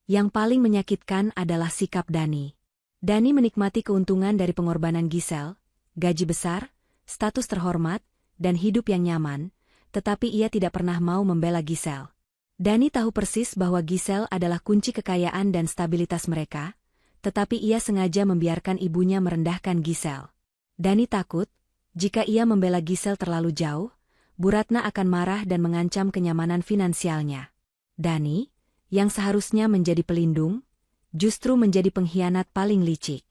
[SPEAKER 1] Yang paling menyakitkan adalah sikap Dani. Dani menikmati keuntungan dari pengorbanan Giselle, gaji besar, status terhormat, dan hidup yang nyaman, tetapi ia tidak pernah mau membela Giselle. Dani tahu persis bahwa Giselle adalah kunci kekayaan dan stabilitas mereka, tetapi ia sengaja membiarkan ibunya merendahkan Giselle. Dani takut, jika ia membela Giselle terlalu jauh, Bu Ratna akan marah dan mengancam kenyamanan finansialnya. Dani, yang seharusnya menjadi pelindung, justru menjadi pengkhianat paling licik.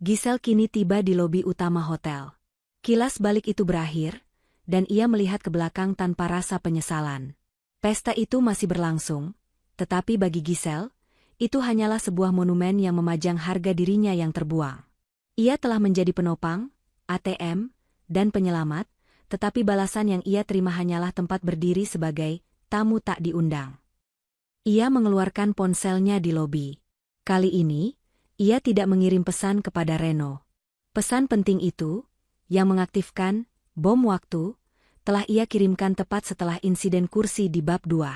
[SPEAKER 1] Giselle kini tiba di lobi utama hotel. Kilas balik itu berakhir, dan ia melihat ke belakang tanpa rasa penyesalan. Pesta itu masih berlangsung, tetapi bagi Giselle, itu hanyalah sebuah monumen yang memajang harga dirinya yang terbuang. Ia telah menjadi penopang, ATM, dan penyelamat, tetapi balasan yang ia terima hanyalah tempat berdiri sebagai tamu tak diundang. Ia mengeluarkan ponselnya di lobi. Kali ini, ia tidak mengirim pesan kepada Reno. Pesan penting itu, yang mengaktifkan bom waktu, telah ia kirimkan tepat setelah insiden kursi di bab 2.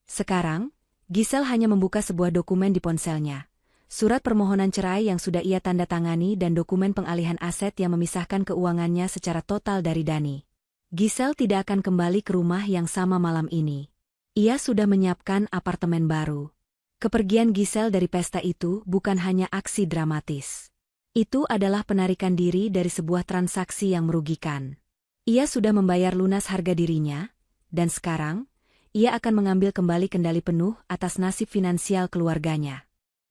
[SPEAKER 1] Sekarang, Giselle hanya membuka sebuah dokumen di ponselnya. Surat permohonan cerai yang sudah ia tanda tangani dan dokumen pengalihan aset yang memisahkan keuangannya secara total dari Dani. Giselle tidak akan kembali ke rumah yang sama malam ini. Ia sudah menyiapkan apartemen baru. Kepergian Giselle dari pesta itu bukan hanya aksi dramatis. Itu adalah penarikan diri dari sebuah transaksi yang merugikan. Ia sudah membayar lunas harga dirinya, dan sekarang, ia akan mengambil kembali kendali penuh atas nasib finansial keluarganya.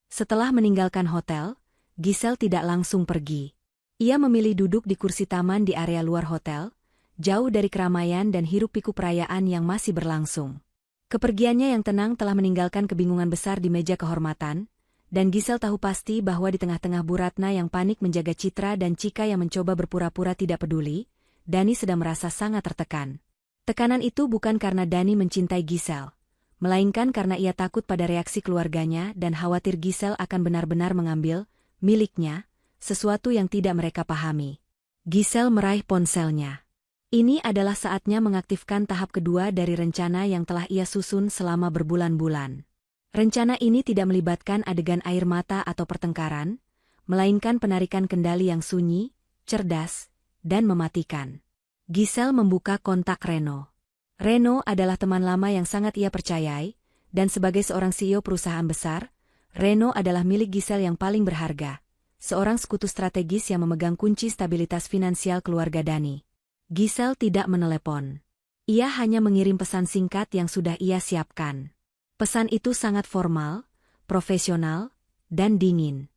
[SPEAKER 1] Setelah meninggalkan hotel, Giselle tidak langsung pergi. Ia memilih duduk di kursi taman di area luar hotel, jauh dari keramaian dan hiruk-pikuk perayaan yang masih berlangsung. Kepergiannya yang tenang telah meninggalkan kebingungan besar di meja kehormatan, dan Giselle tahu pasti bahwa di tengah-tengah Bu Ratna yang panik menjaga Citra dan Cika yang mencoba berpura-pura tidak peduli, Dani sedang merasa sangat tertekan. Tekanan itu bukan karena Dani mencintai Giselle, melainkan karena ia takut pada reaksi keluarganya dan khawatir Giselle akan benar-benar mengambil miliknya, sesuatu yang tidak mereka pahami. Giselle meraih ponselnya. Ini adalah saatnya mengaktifkan tahap kedua dari rencana yang telah ia susun selama berbulan-bulan. Rencana ini tidak melibatkan adegan air mata atau pertengkaran, melainkan penarikan kendali yang sunyi, cerdas, dan mematikan. Giselle membuka kontak Reno. Reno adalah teman lama yang sangat ia percayai, dan sebagai seorang CEO perusahaan besar, Reno adalah milik Giselle yang paling berharga, seorang sekutu strategis yang memegang kunci stabilitas finansial keluarga Dani. Giselle tidak menelepon. Ia hanya mengirim pesan singkat yang sudah ia siapkan. Pesan itu sangat formal, profesional, dan dingin.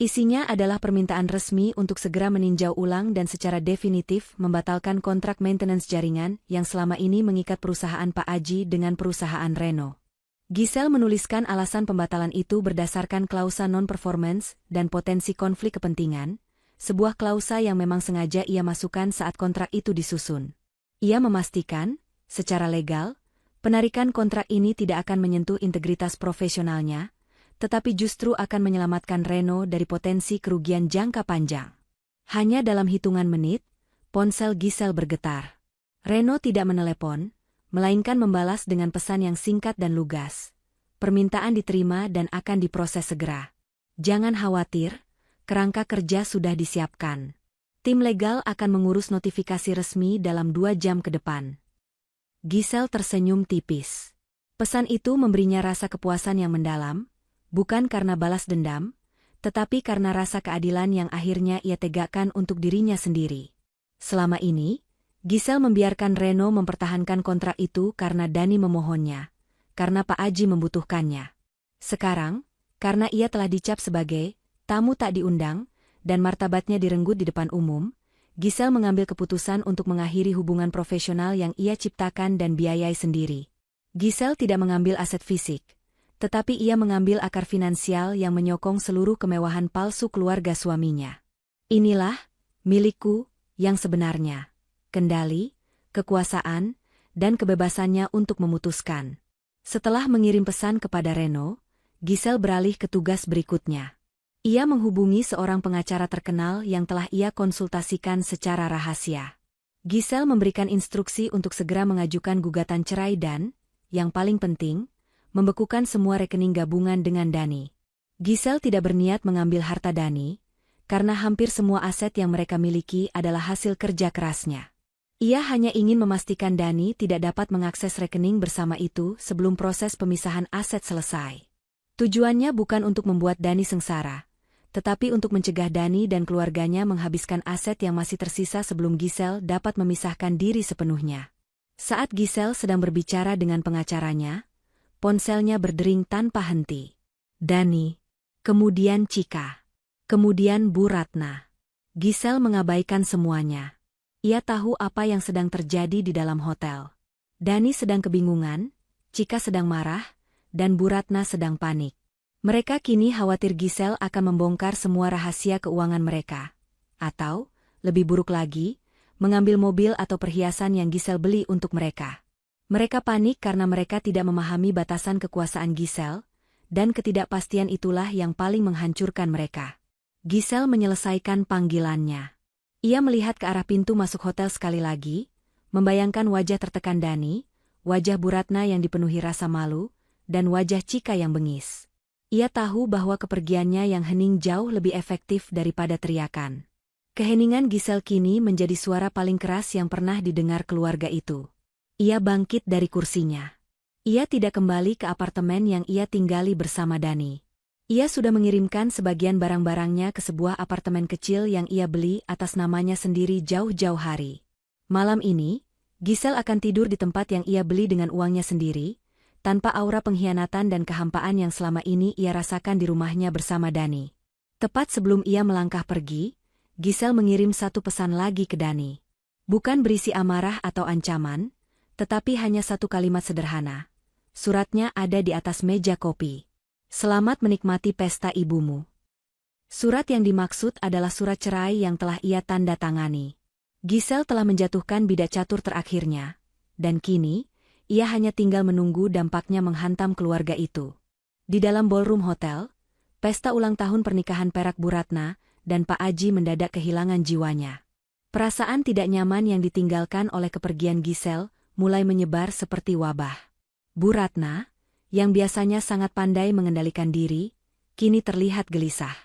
[SPEAKER 1] Isinya adalah permintaan resmi untuk segera meninjau ulang dan secara definitif membatalkan kontrak maintenance jaringan yang selama ini mengikat perusahaan Pak Aji dengan perusahaan Reno. Giselle menuliskan alasan pembatalan itu berdasarkan klausa non-performance dan potensi konflik kepentingan, sebuah klausa yang memang sengaja ia masukkan saat kontrak itu disusun. Ia memastikan, secara legal, penarikan kontrak ini tidak akan menyentuh integritas profesionalnya, tetapi justru akan menyelamatkan Reno dari potensi kerugian jangka panjang. Hanya dalam hitungan menit, ponsel Giselle bergetar. Reno tidak menelepon, melainkan membalas dengan pesan yang singkat dan lugas. Permintaan diterima dan akan diproses segera. Jangan khawatir, kerangka kerja sudah disiapkan. Tim legal akan mengurus notifikasi resmi dalam 2 jam ke depan. Giselle tersenyum tipis. Pesan itu memberinya rasa kepuasan yang mendalam, bukan karena balas dendam, tetapi karena rasa keadilan yang akhirnya ia tegakkan untuk dirinya sendiri. Selama ini, Giselle membiarkan Reno mempertahankan kontrak itu karena Dani memohonnya, karena Pak Aji membutuhkannya. Sekarang, karena ia telah dicap sebagai tamu tak diundang, dan martabatnya direnggut di depan umum, Giselle mengambil keputusan untuk mengakhiri hubungan profesional yang ia ciptakan dan biayai sendiri. Giselle tidak mengambil aset fisik, tetapi ia mengambil akar finansial yang menyokong seluruh kemewahan palsu keluarga suaminya. Inilah milikku yang sebenarnya, kendali, kekuasaan, dan kebebasannya untuk memutuskan. Setelah mengirim pesan kepada Reno, Giselle beralih ke tugas berikutnya. Ia menghubungi seorang pengacara terkenal yang telah ia konsultasikan secara rahasia. Giselle memberikan instruksi untuk segera mengajukan gugatan cerai dan, yang paling penting, membekukan semua rekening gabungan dengan Dani. Giselle tidak berniat mengambil harta Dani, karena hampir semua aset yang mereka miliki adalah hasil kerja kerasnya. Ia hanya ingin memastikan Dani tidak dapat mengakses rekening bersama itu sebelum proses pemisahan aset selesai. Tujuannya bukan untuk membuat Dani sengsara, tetapi untuk mencegah Dani dan keluarganya menghabiskan aset yang masih tersisa sebelum Giselle dapat memisahkan diri sepenuhnya. Saat Giselle sedang berbicara dengan pengacaranya, ponselnya berdering tanpa henti. Dani, kemudian Cika, kemudian Bu Ratna. Giselle mengabaikan semuanya. Ia tahu apa yang sedang terjadi di dalam hotel. Dani sedang kebingungan, Cika sedang marah, dan Bu Ratna sedang panik. Mereka kini khawatir Giselle akan membongkar semua rahasia keuangan mereka. Atau, lebih buruk lagi, mengambil mobil atau perhiasan yang Giselle beli untuk mereka. Mereka panik karena mereka tidak memahami batasan kekuasaan Giselle, dan ketidakpastian itulah yang paling menghancurkan mereka. Giselle menyelesaikan panggilannya. Ia melihat ke arah pintu masuk hotel sekali lagi, membayangkan wajah tertekan Dani, wajah Bu Ratna yang dipenuhi rasa malu, dan wajah Cika yang bengis. Ia tahu bahwa kepergiannya yang hening jauh lebih efektif daripada teriakan. Keheningan Giselle kini menjadi suara paling keras yang pernah didengar keluarga itu. Ia bangkit dari kursinya. Ia tidak kembali ke apartemen yang ia tinggali bersama Dani. Ia sudah mengirimkan sebagian barang-barangnya ke sebuah apartemen kecil yang ia beli atas namanya sendiri jauh-jauh hari. Malam ini, Giselle akan tidur di tempat yang ia beli dengan uangnya sendiri, tanpa aura pengkhianatan dan kehampaan yang selama ini ia rasakan di rumahnya bersama Dani. Tepat sebelum ia melangkah pergi, Giselle mengirim satu pesan lagi ke Dani. Bukan berisi amarah atau ancaman, tetapi hanya satu kalimat sederhana. Suratnya ada di atas meja kopi. Selamat menikmati pesta ibumu. Surat yang dimaksud adalah surat cerai yang telah ia tanda tangani. Giselle telah menjatuhkan bidak catur terakhirnya, dan kini, ia hanya tinggal menunggu dampaknya menghantam keluarga itu. Di dalam ballroom hotel, pesta ulang tahun pernikahan perak Bu Ratna, dan Pak Aji mendadak kehilangan jiwanya. Perasaan tidak nyaman yang ditinggalkan oleh kepergian Giselle mulai menyebar seperti wabah. Bu Ratna, yang biasanya sangat pandai mengendalikan diri, kini terlihat gelisah.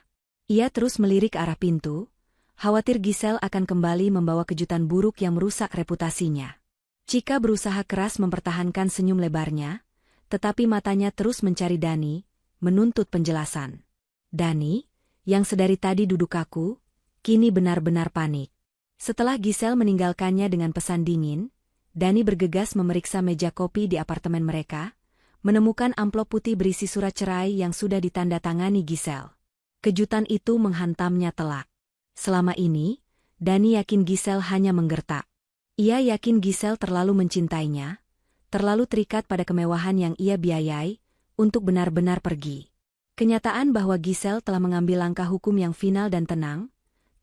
[SPEAKER 1] Ia terus melirik ke arah pintu, khawatir Giselle akan kembali membawa kejutan buruk yang merusak reputasinya. Cika berusaha keras mempertahankan senyum lebarnya, tetapi matanya terus mencari Dani, menuntut penjelasan. Dani, yang sedari tadi duduk kaku, kini benar-benar panik. Setelah Giselle meninggalkannya dengan pesan dingin, Dani bergegas memeriksa meja kopi di apartemen mereka, menemukan amplop putih berisi surat cerai yang sudah ditandatangani Giselle. Kejutan itu menghantamnya telak. Selama ini, Dani yakin Giselle hanya menggertak. Ia yakin Giselle terlalu mencintainya, terlalu terikat pada kemewahan yang ia biayai, untuk benar-benar pergi. Kenyataan bahwa Giselle telah mengambil langkah hukum yang final dan tenang,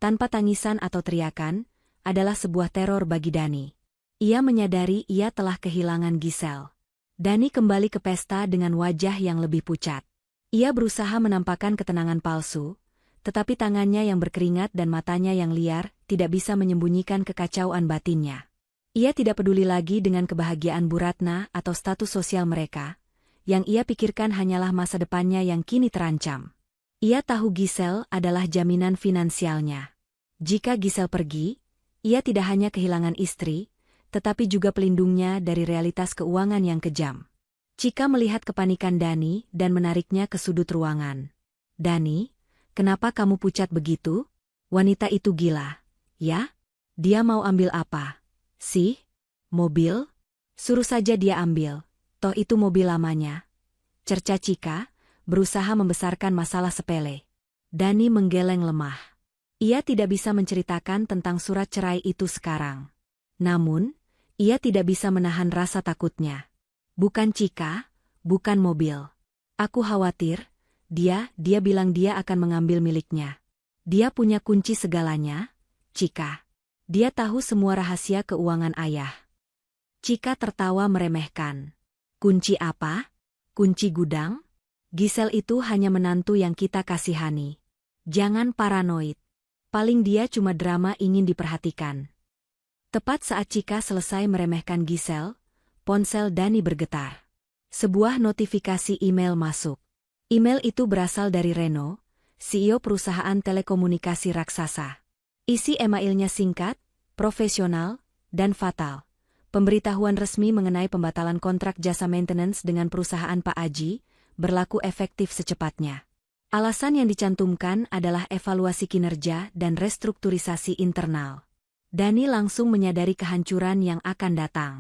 [SPEAKER 1] tanpa tangisan atau teriakan, adalah sebuah teror bagi Dani. Ia menyadari ia telah kehilangan Giselle. Dani kembali ke pesta dengan wajah yang lebih pucat. Ia berusaha menampakkan ketenangan palsu, tetapi tangannya yang berkeringat dan matanya yang liar tidak bisa menyembunyikan kekacauan batinnya. Ia tidak peduli lagi dengan kebahagiaan Bu Ratna atau status sosial mereka, yang ia pikirkan hanyalah masa depannya yang kini terancam. Ia tahu Giselle adalah jaminan finansialnya. Jika Giselle pergi, ia tidak hanya kehilangan istri, tetapi juga pelindungnya dari realitas keuangan yang kejam. Chika melihat kepanikan Dani dan menariknya ke sudut ruangan. "Dani, kenapa kamu pucat begitu? Wanita itu gila, ya? Dia mau ambil apa? Sih? Mobil? Suruh saja dia ambil, toh itu mobil lamanya." Cerca Chika, berusaha membesarkan masalah sepele. Dani menggeleng lemah. Ia tidak bisa menceritakan tentang surat cerai itu sekarang. Namun, ia tidak bisa menahan rasa takutnya. "Bukan Chika, bukan mobil. Aku khawatir, dia bilang dia akan mengambil miliknya. Dia punya kunci segalanya, Chika. Dia tahu semua rahasia keuangan ayah." Chika tertawa meremehkan. "Kunci apa? Kunci gudang? Giselle itu hanya menantu yang kita kasihani. Jangan paranoid. Paling dia cuma drama ingin diperhatikan." Tepat saat Chika selesai meremehkan Giselle, ponsel Dani bergetar. Sebuah notifikasi email masuk. Email itu berasal dari Reno, CEO perusahaan telekomunikasi raksasa. Isi emailnya singkat, profesional, dan fatal. Pemberitahuan resmi mengenai pembatalan kontrak jasa maintenance dengan perusahaan Pak Aji, berlaku efektif secepatnya. Alasan yang dicantumkan adalah evaluasi kinerja dan restrukturisasi internal. Dani langsung menyadari kehancuran yang akan datang.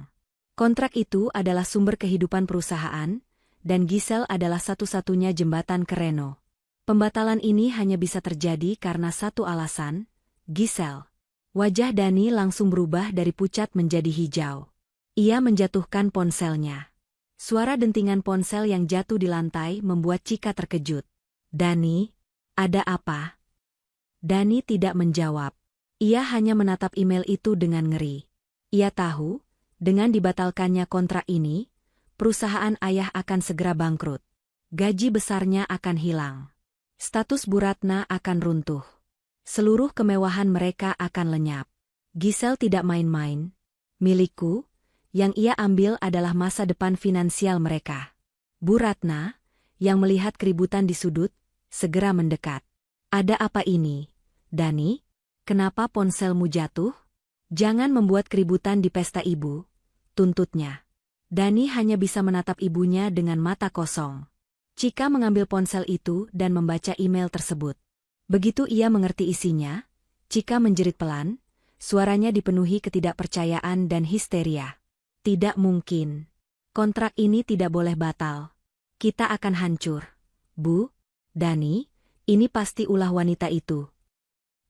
[SPEAKER 1] Kontrak itu adalah sumber kehidupan perusahaan, dan Giselle adalah satu-satunya jembatan ke Reno. Pembatalan ini hanya bisa terjadi karena satu alasan, Giselle. Wajah Dani langsung berubah dari pucat menjadi hijau. Ia menjatuhkan ponselnya. Suara dentingan ponsel yang jatuh di lantai membuat Chika terkejut. "Dani, ada apa?" Dani tidak menjawab. Ia hanya menatap email itu dengan ngeri. Ia tahu, dengan dibatalkannya kontrak ini, perusahaan ayah akan segera bangkrut. Gaji besarnya akan hilang. Status Bu Ratna akan runtuh. Seluruh kemewahan mereka akan lenyap. Giselle tidak main-main. Milikku, yang ia ambil adalah masa depan finansial mereka. Bu Ratna, yang melihat keributan di sudut, segera mendekat. "Ada apa ini, Dani? Kenapa ponselmu jatuh? Jangan membuat keributan di pesta ibu," tuntutnya. Dani hanya bisa menatap ibunya dengan mata kosong. Chika mengambil ponsel itu dan membaca email tersebut. Begitu ia mengerti isinya, Chika menjerit pelan, suaranya dipenuhi ketidakpercayaan dan histeria. "Tidak mungkin. Kontrak ini tidak boleh batal. Kita akan hancur. Bu, Dani, ini pasti ulah wanita itu."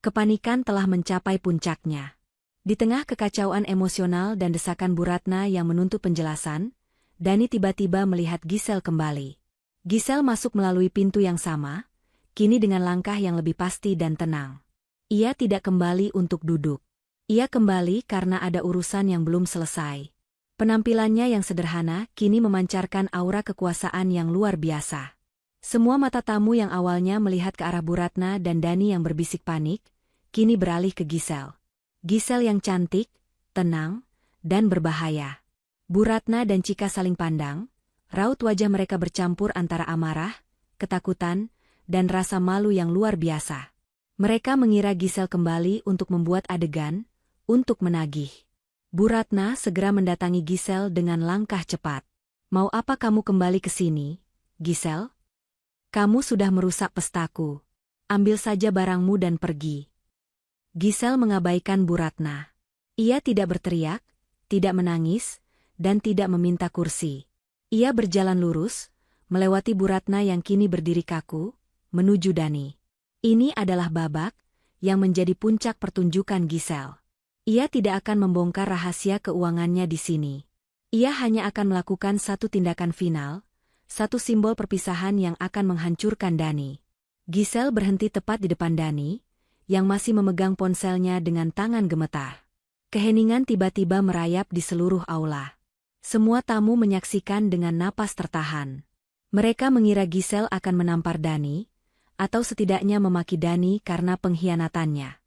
[SPEAKER 1] Kepanikan telah mencapai puncaknya. Di tengah kekacauan emosional dan desakan Bu Ratna yang menuntut penjelasan, Dani tiba-tiba melihat Giselle kembali. Giselle masuk melalui pintu yang sama, kini dengan langkah yang lebih pasti dan tenang. Ia tidak kembali untuk duduk. Ia kembali karena ada urusan yang belum selesai. Penampilannya yang sederhana kini memancarkan aura kekuasaan yang luar biasa. Semua mata tamu yang awalnya melihat ke arah Bu Ratna dan Dani yang berbisik panik, kini beralih ke Giselle. Giselle yang cantik, tenang, dan berbahaya. Bu Ratna dan Chika saling pandang, raut wajah mereka bercampur antara amarah, ketakutan, dan rasa malu yang luar biasa. Mereka mengira Giselle kembali untuk membuat adegan, untuk menagih. Bu Ratna segera mendatangi Giselle dengan langkah cepat. "Mau apa kamu kembali ke sini, Giselle? Kamu sudah merusak pestaku. Ambil saja barangmu dan pergi." Giselle mengabaikan Bu Ratna. Ia tidak berteriak, tidak menangis, dan tidak meminta kursi. Ia berjalan lurus, melewati Bu Ratna yang kini berdiri kaku, menuju Dani. Ini adalah babak yang menjadi puncak pertunjukan Giselle. Ia tidak akan membongkar rahasia keuangannya di sini. Ia hanya akan melakukan satu tindakan final, satu simbol perpisahan yang akan menghancurkan Dani. Giselle berhenti tepat di depan Dani, yang masih memegang ponselnya dengan tangan gemetar. Keheningan tiba-tiba merayap di seluruh aula. Semua tamu menyaksikan dengan napas tertahan. Mereka mengira Giselle akan menampar Dani, atau setidaknya memaki Dani karena pengkhianatannya.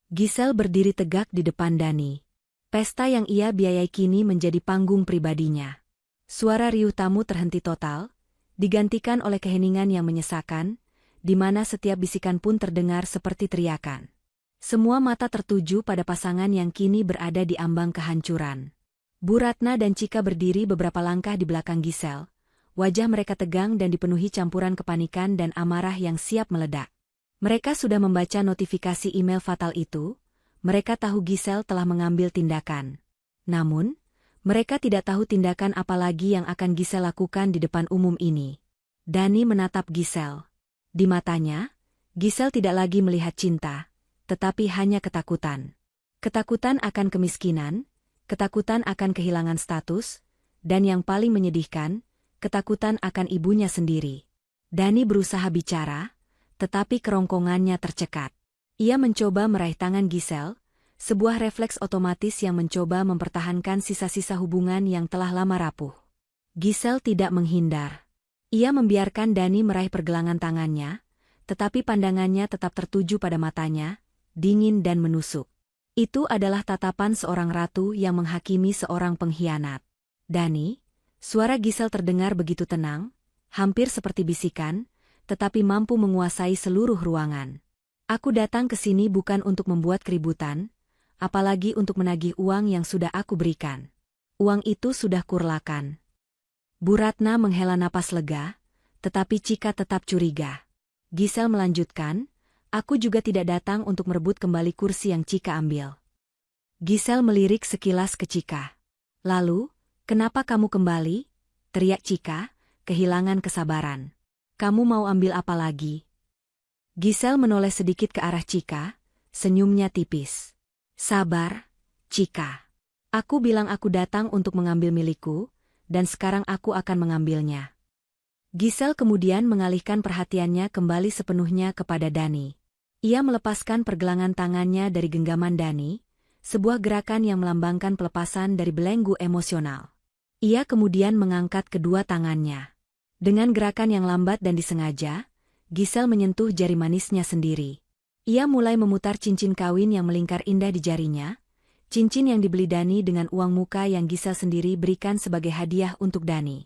[SPEAKER 1] Giselle berdiri tegak di depan Dani. Pesta yang ia biayai kini menjadi panggung pribadinya. Suara riuh tamu terhenti total, digantikan oleh keheningan yang menyesakan, di mana setiap bisikan pun terdengar seperti teriakan. Semua mata tertuju pada pasangan yang kini berada di ambang kehancuran. Bu Ratna dan Cika berdiri beberapa langkah di belakang Gisel. Wajah mereka tegang dan dipenuhi campuran kepanikan dan amarah yang siap meledak. Mereka sudah membaca notifikasi email fatal itu. Mereka tahu Gisel telah mengambil tindakan. Namun, mereka tidak tahu tindakan apa lagi yang akan Gisel lakukan di depan umum ini. Dani menatap Gisel. Di matanya, Gisel tidak lagi melihat cinta, tetapi hanya ketakutan. Ketakutan akan kemiskinan, ketakutan akan kehilangan status, dan yang paling menyedihkan, ketakutan akan ibunya sendiri. Dani berusaha bicara, tetapi kerongkongannya tercekat. Ia mencoba meraih tangan Gisel, sebuah refleks otomatis yang mencoba mempertahankan sisa-sisa hubungan yang telah lama rapuh. Gisel tidak menghindar. Ia membiarkan Dani meraih pergelangan tangannya, tetapi pandangannya tetap tertuju pada matanya, dingin dan menusuk. Itu adalah tatapan seorang ratu yang menghakimi seorang pengkhianat. Dani, suara Gisel terdengar begitu tenang, hampir seperti bisikan, tetapi mampu menguasai seluruh ruangan. Aku datang ke sini bukan untuk membuat keributan, apalagi untuk menagih uang yang sudah aku berikan. Uang itu sudah kurlakan. Bu Ratna menghela napas lega, tetapi Cika tetap curiga. Gisel melanjutkan, aku juga tidak datang untuk merebut kembali kursi yang Cika ambil. Gisel melirik sekilas ke Cika. Lalu, kenapa kamu kembali? Teriak Cika, kehilangan kesabaran. Kamu mau ambil apa lagi? Gisel menoleh sedikit ke arah Cika, senyumnya tipis. Sabar, Cika. Aku bilang aku datang untuk mengambil milikku, dan sekarang aku akan mengambilnya. Gisel kemudian mengalihkan perhatiannya kembali sepenuhnya kepada Dani. Ia melepaskan pergelangan tangannya dari genggaman Dani, sebuah gerakan yang melambangkan pelepasan dari belenggu emosional. Ia kemudian mengangkat kedua tangannya. Dengan gerakan yang lambat dan disengaja, Gisel menyentuh jari manisnya sendiri. Ia mulai memutar cincin kawin yang melingkar indah di jarinya, cincin yang dibeli Dani dengan uang muka yang Gisel sendiri berikan sebagai hadiah untuk Dani.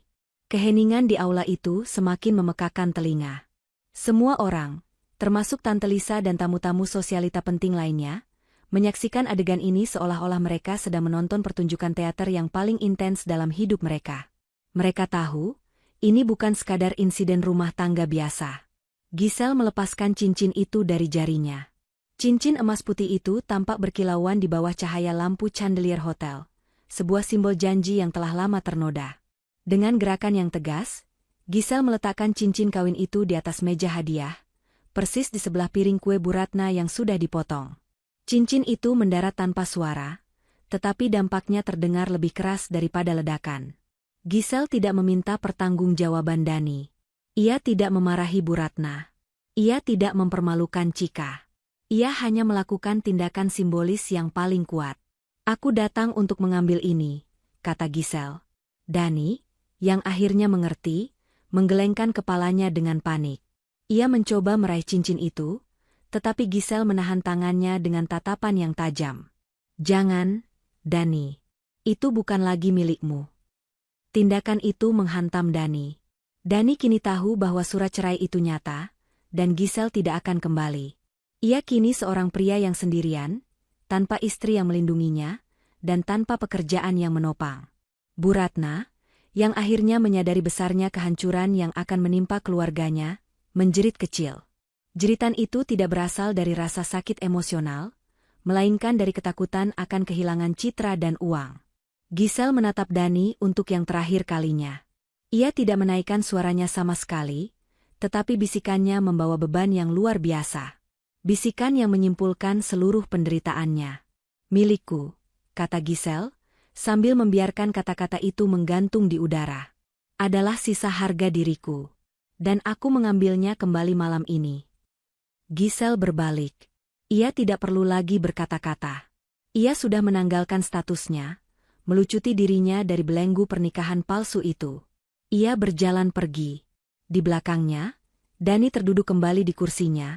[SPEAKER 1] Keheningan di aula itu semakin memekakan telinga. Semua orang, termasuk Tante Lisa dan tamu-tamu sosialita penting lainnya, menyaksikan adegan ini seolah-olah mereka sedang menonton pertunjukan teater yang paling intens dalam hidup mereka. Mereka tahu, ini bukan sekadar insiden rumah tangga biasa. Gisel melepaskan cincin itu dari jarinya. Cincin emas putih itu tampak berkilauan di bawah cahaya lampu chandelier hotel, sebuah simbol janji yang telah lama ternoda. Dengan gerakan yang tegas, Gisel meletakkan cincin kawin itu di atas meja hadiah, persis di sebelah piring kue Bu Ratna yang sudah dipotong. Cincin itu mendarat tanpa suara, tetapi dampaknya terdengar lebih keras daripada ledakan. Gisel tidak meminta pertanggungjawaban Dani. Ia tidak memarahi Bu Ratna. Ia tidak mempermalukan Cika. Ia hanya melakukan tindakan simbolis yang paling kuat. Aku datang untuk mengambil ini, kata Gisel. Dani, yang akhirnya mengerti, menggelengkan kepalanya dengan panik. Ia mencoba meraih cincin itu, tetapi Gisel menahan tangannya dengan tatapan yang tajam. Jangan, Dani. Itu bukan lagi milikmu. Tindakan itu menghantam Dani. Dani kini tahu bahwa surat cerai itu nyata, dan Gisel tidak akan kembali. Ia kini seorang pria yang sendirian, tanpa istri yang melindunginya, dan tanpa pekerjaan yang menopang. Bu Ratna, yang akhirnya menyadari besarnya kehancuran yang akan menimpa keluarganya, menjerit kecil. Jeritan itu tidak berasal dari rasa sakit emosional, melainkan dari ketakutan akan kehilangan citra dan uang. Gisel menatap Dani untuk yang terakhir kalinya. Ia tidak menaikkan suaranya sama sekali, tetapi bisikannya membawa beban yang luar biasa. Bisikan yang menyimpulkan seluruh penderitaannya. Milikku, kata Gisel, sambil membiarkan kata-kata itu menggantung di udara. Adalah sisa harga diriku. Dan aku mengambilnya kembali malam ini. Gisel berbalik. Ia tidak perlu lagi berkata-kata. Ia sudah menanggalkan statusnya, melucuti dirinya dari belenggu pernikahan palsu itu. Ia berjalan pergi. Di belakangnya, Dani terduduk kembali di kursinya,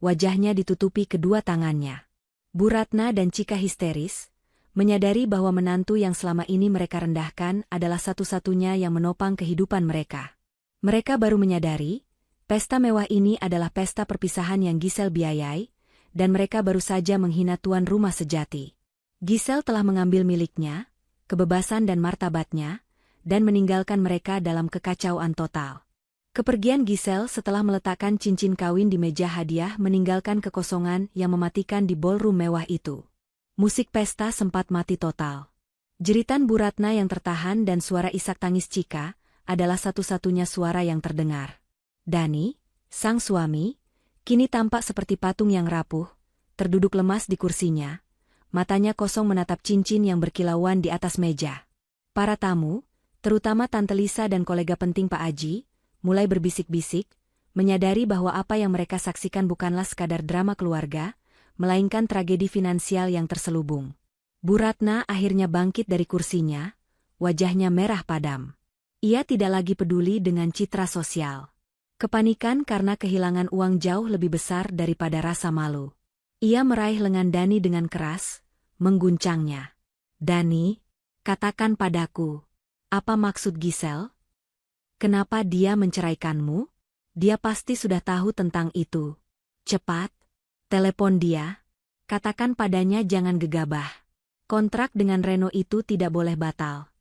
[SPEAKER 1] wajahnya ditutupi kedua tangannya. Bu Ratna dan Cika histeris, menyadari bahwa menantu yang selama ini mereka rendahkan adalah satu-satunya yang menopang kehidupan mereka. Mereka baru menyadari, pesta mewah ini adalah pesta perpisahan yang Gisel biayai, dan mereka baru saja menghina tuan rumah sejati. Gisel telah mengambil miliknya, kebebasan dan martabatnya, dan meninggalkan mereka dalam kekacauan total. Kepergian Giselle setelah meletakkan cincin kawin di meja hadiah meninggalkan kekosongan yang mematikan di ballroom mewah itu. Musik pesta sempat mati total. Jeritan Bu Ratna yang tertahan dan suara isak tangis Chika adalah satu-satunya suara yang terdengar. Dani, sang suami, kini tampak seperti patung yang rapuh, terduduk lemas di kursinya, matanya kosong menatap cincin yang berkilauan di atas meja. Para tamu, terutama Tante Lisa dan kolega penting Pak Aji, mulai berbisik-bisik, menyadari bahwa apa yang mereka saksikan bukanlah sekadar drama keluarga, melainkan tragedi finansial yang terselubung. Bu Ratna akhirnya bangkit dari kursinya, wajahnya merah padam. Ia tidak lagi peduli dengan citra sosial. Kepanikan karena kehilangan uang jauh lebih besar daripada rasa malu. Ia meraih lengan Dani dengan keras, mengguncangnya. Dani, katakan padaku, apa maksud Giselle? Kenapa dia menceraikanmu? Dia pasti sudah tahu tentang itu. Cepat, telepon dia. Katakan padanya jangan gegabah. Kontrak dengan Reno itu tidak boleh batal.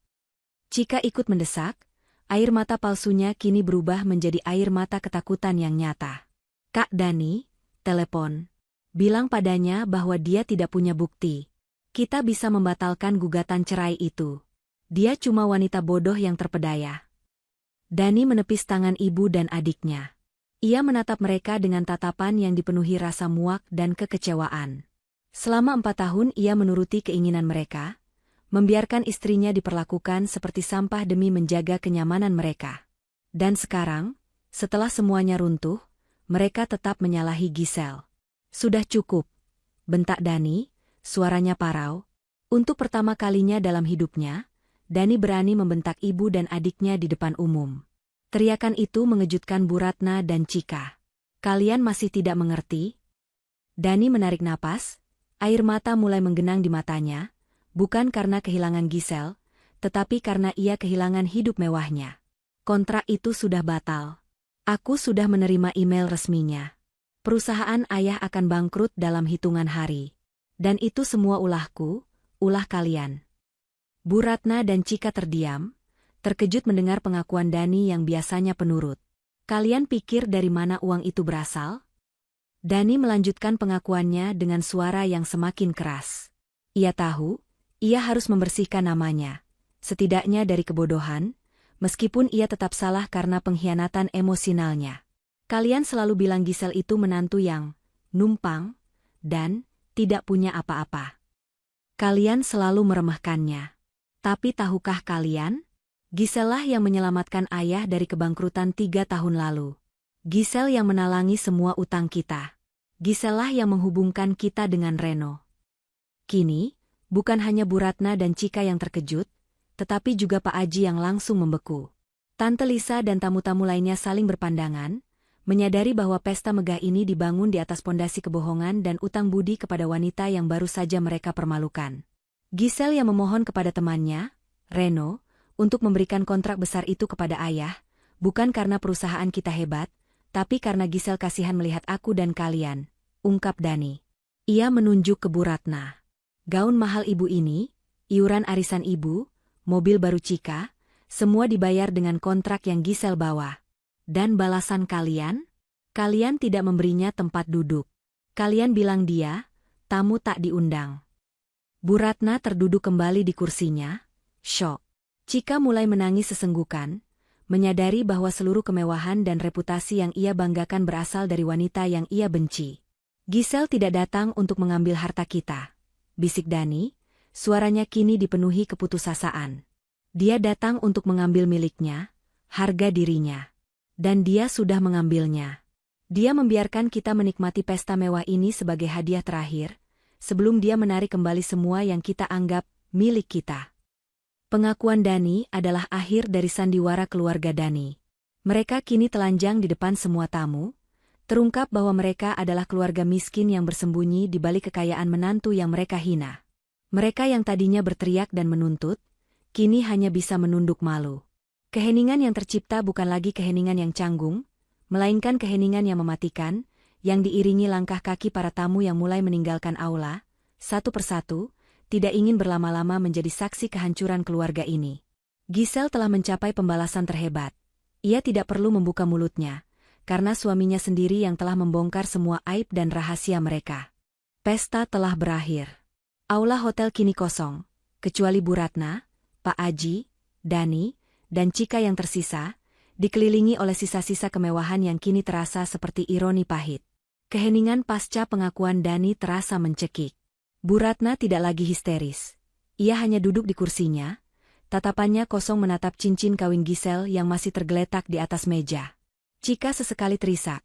[SPEAKER 1] Chika ikut mendesak, air mata palsunya kini berubah menjadi air mata ketakutan yang nyata. Kak Dani, telepon. Bilang padanya bahwa dia tidak punya bukti. Kita bisa membatalkan gugatan cerai itu. Dia cuma wanita bodoh yang terpedaya. Dani menepis tangan ibu dan adiknya. Ia menatap mereka dengan tatapan yang dipenuhi rasa muak dan kekecewaan. Selama 4 tahun ia menuruti keinginan mereka, membiarkan istrinya diperlakukan seperti sampah demi menjaga kenyamanan mereka. Dan sekarang, setelah semuanya runtuh, mereka tetap menyalahi Giselle. Sudah cukup, bentak Dani, suaranya parau. Untuk pertama kalinya dalam hidupnya, Dani berani membentak ibu dan adiknya di depan umum. Teriakan itu mengejutkan Bu Ratna dan Chika. Kalian masih tidak mengerti? Dani menarik napas, air mata mulai menggenang di matanya, bukan karena kehilangan Giselle, tetapi karena ia kehilangan hidup mewahnya. Kontrak itu sudah batal. Aku sudah menerima email resminya. Perusahaan ayah akan bangkrut dalam hitungan hari. Dan itu semua ulahku, ulah kalian. Bu Ratna dan Chika terdiam, terkejut mendengar pengakuan Dani yang biasanya penurut. Kalian pikir dari mana uang itu berasal? Dani melanjutkan pengakuannya dengan suara yang semakin keras. Ia tahu, ia harus membersihkan namanya, setidaknya dari kebodohan, meskipun ia tetap salah karena pengkhianatan emosionalnya. Kalian selalu bilang Giselle itu menantu yang numpang dan tidak punya apa-apa. Kalian selalu meremehkannya. Tapi tahukah kalian? Giselle lah yang menyelamatkan ayah dari kebangkrutan 3 tahun lalu. Giselle yang menalangi semua utang kita. Giselle lah yang menghubungkan kita dengan Reno. Kini, bukan hanya Bu Ratna dan Chika yang terkejut, tetapi juga Pak Aji yang langsung membeku. Tante Lisa dan tamu-tamu lainnya saling berpandangan, menyadari bahwa pesta megah ini dibangun di atas pondasi kebohongan dan utang budi kepada wanita yang baru saja mereka permalukan. Giselle yang memohon kepada temannya, Reno, untuk memberikan kontrak besar itu kepada ayah, bukan karena perusahaan kita hebat, tapi karena Giselle kasihan melihat aku dan kalian, ungkap Dani. Ia menunjuk ke Bu Ratna. Gaun mahal ibu ini, iuran arisan ibu, mobil baru Chika, semua dibayar dengan kontrak yang Giselle bawa. Dan balasan kalian? Kalian tidak memberinya tempat duduk. Kalian bilang dia, tamu tak diundang. Bu Ratna terduduk kembali di kursinya, syok. Chika mulai menangis sesenggukan, menyadari bahwa seluruh kemewahan dan reputasi yang ia banggakan berasal dari wanita yang ia benci. Giselle tidak datang untuk mengambil harta kita, bisik Dani, suaranya kini dipenuhi keputusasaan. Dia datang untuk mengambil miliknya, harga dirinya. Dan dia sudah mengambilnya. Dia membiarkan kita menikmati pesta mewah ini sebagai hadiah terakhir, sebelum dia menarik kembali semua yang kita anggap milik kita. Pengakuan Dani adalah akhir dari sandiwara keluarga Dani. Mereka kini telanjang di depan semua tamu, terungkap bahwa mereka adalah keluarga miskin yang bersembunyi di balik kekayaan menantu yang mereka hina. Mereka yang tadinya berteriak dan menuntut, kini hanya bisa menunduk malu. Keheningan yang tercipta bukan lagi keheningan yang canggung, melainkan keheningan yang mematikan, yang diiringi langkah kaki para tamu yang mulai meninggalkan aula, satu persatu, tidak ingin berlama-lama menjadi saksi kehancuran keluarga ini. Giselle telah mencapai pembalasan terhebat. Ia tidak perlu membuka mulutnya, karena suaminya sendiri yang telah membongkar semua aib dan rahasia mereka. Pesta telah berakhir. Aula hotel kini kosong, kecuali Bu Ratna, Pak Aji, Dani, dan Cika yang tersisa, dikelilingi oleh sisa-sisa kemewahan yang kini terasa seperti ironi pahit. Keheningan pasca pengakuan Dani terasa mencekik. Bu Ratna tidak lagi histeris. Ia hanya duduk di kursinya, tatapannya kosong menatap cincin kawin Giselle yang masih tergeletak di atas meja. Cika sesekali terisak,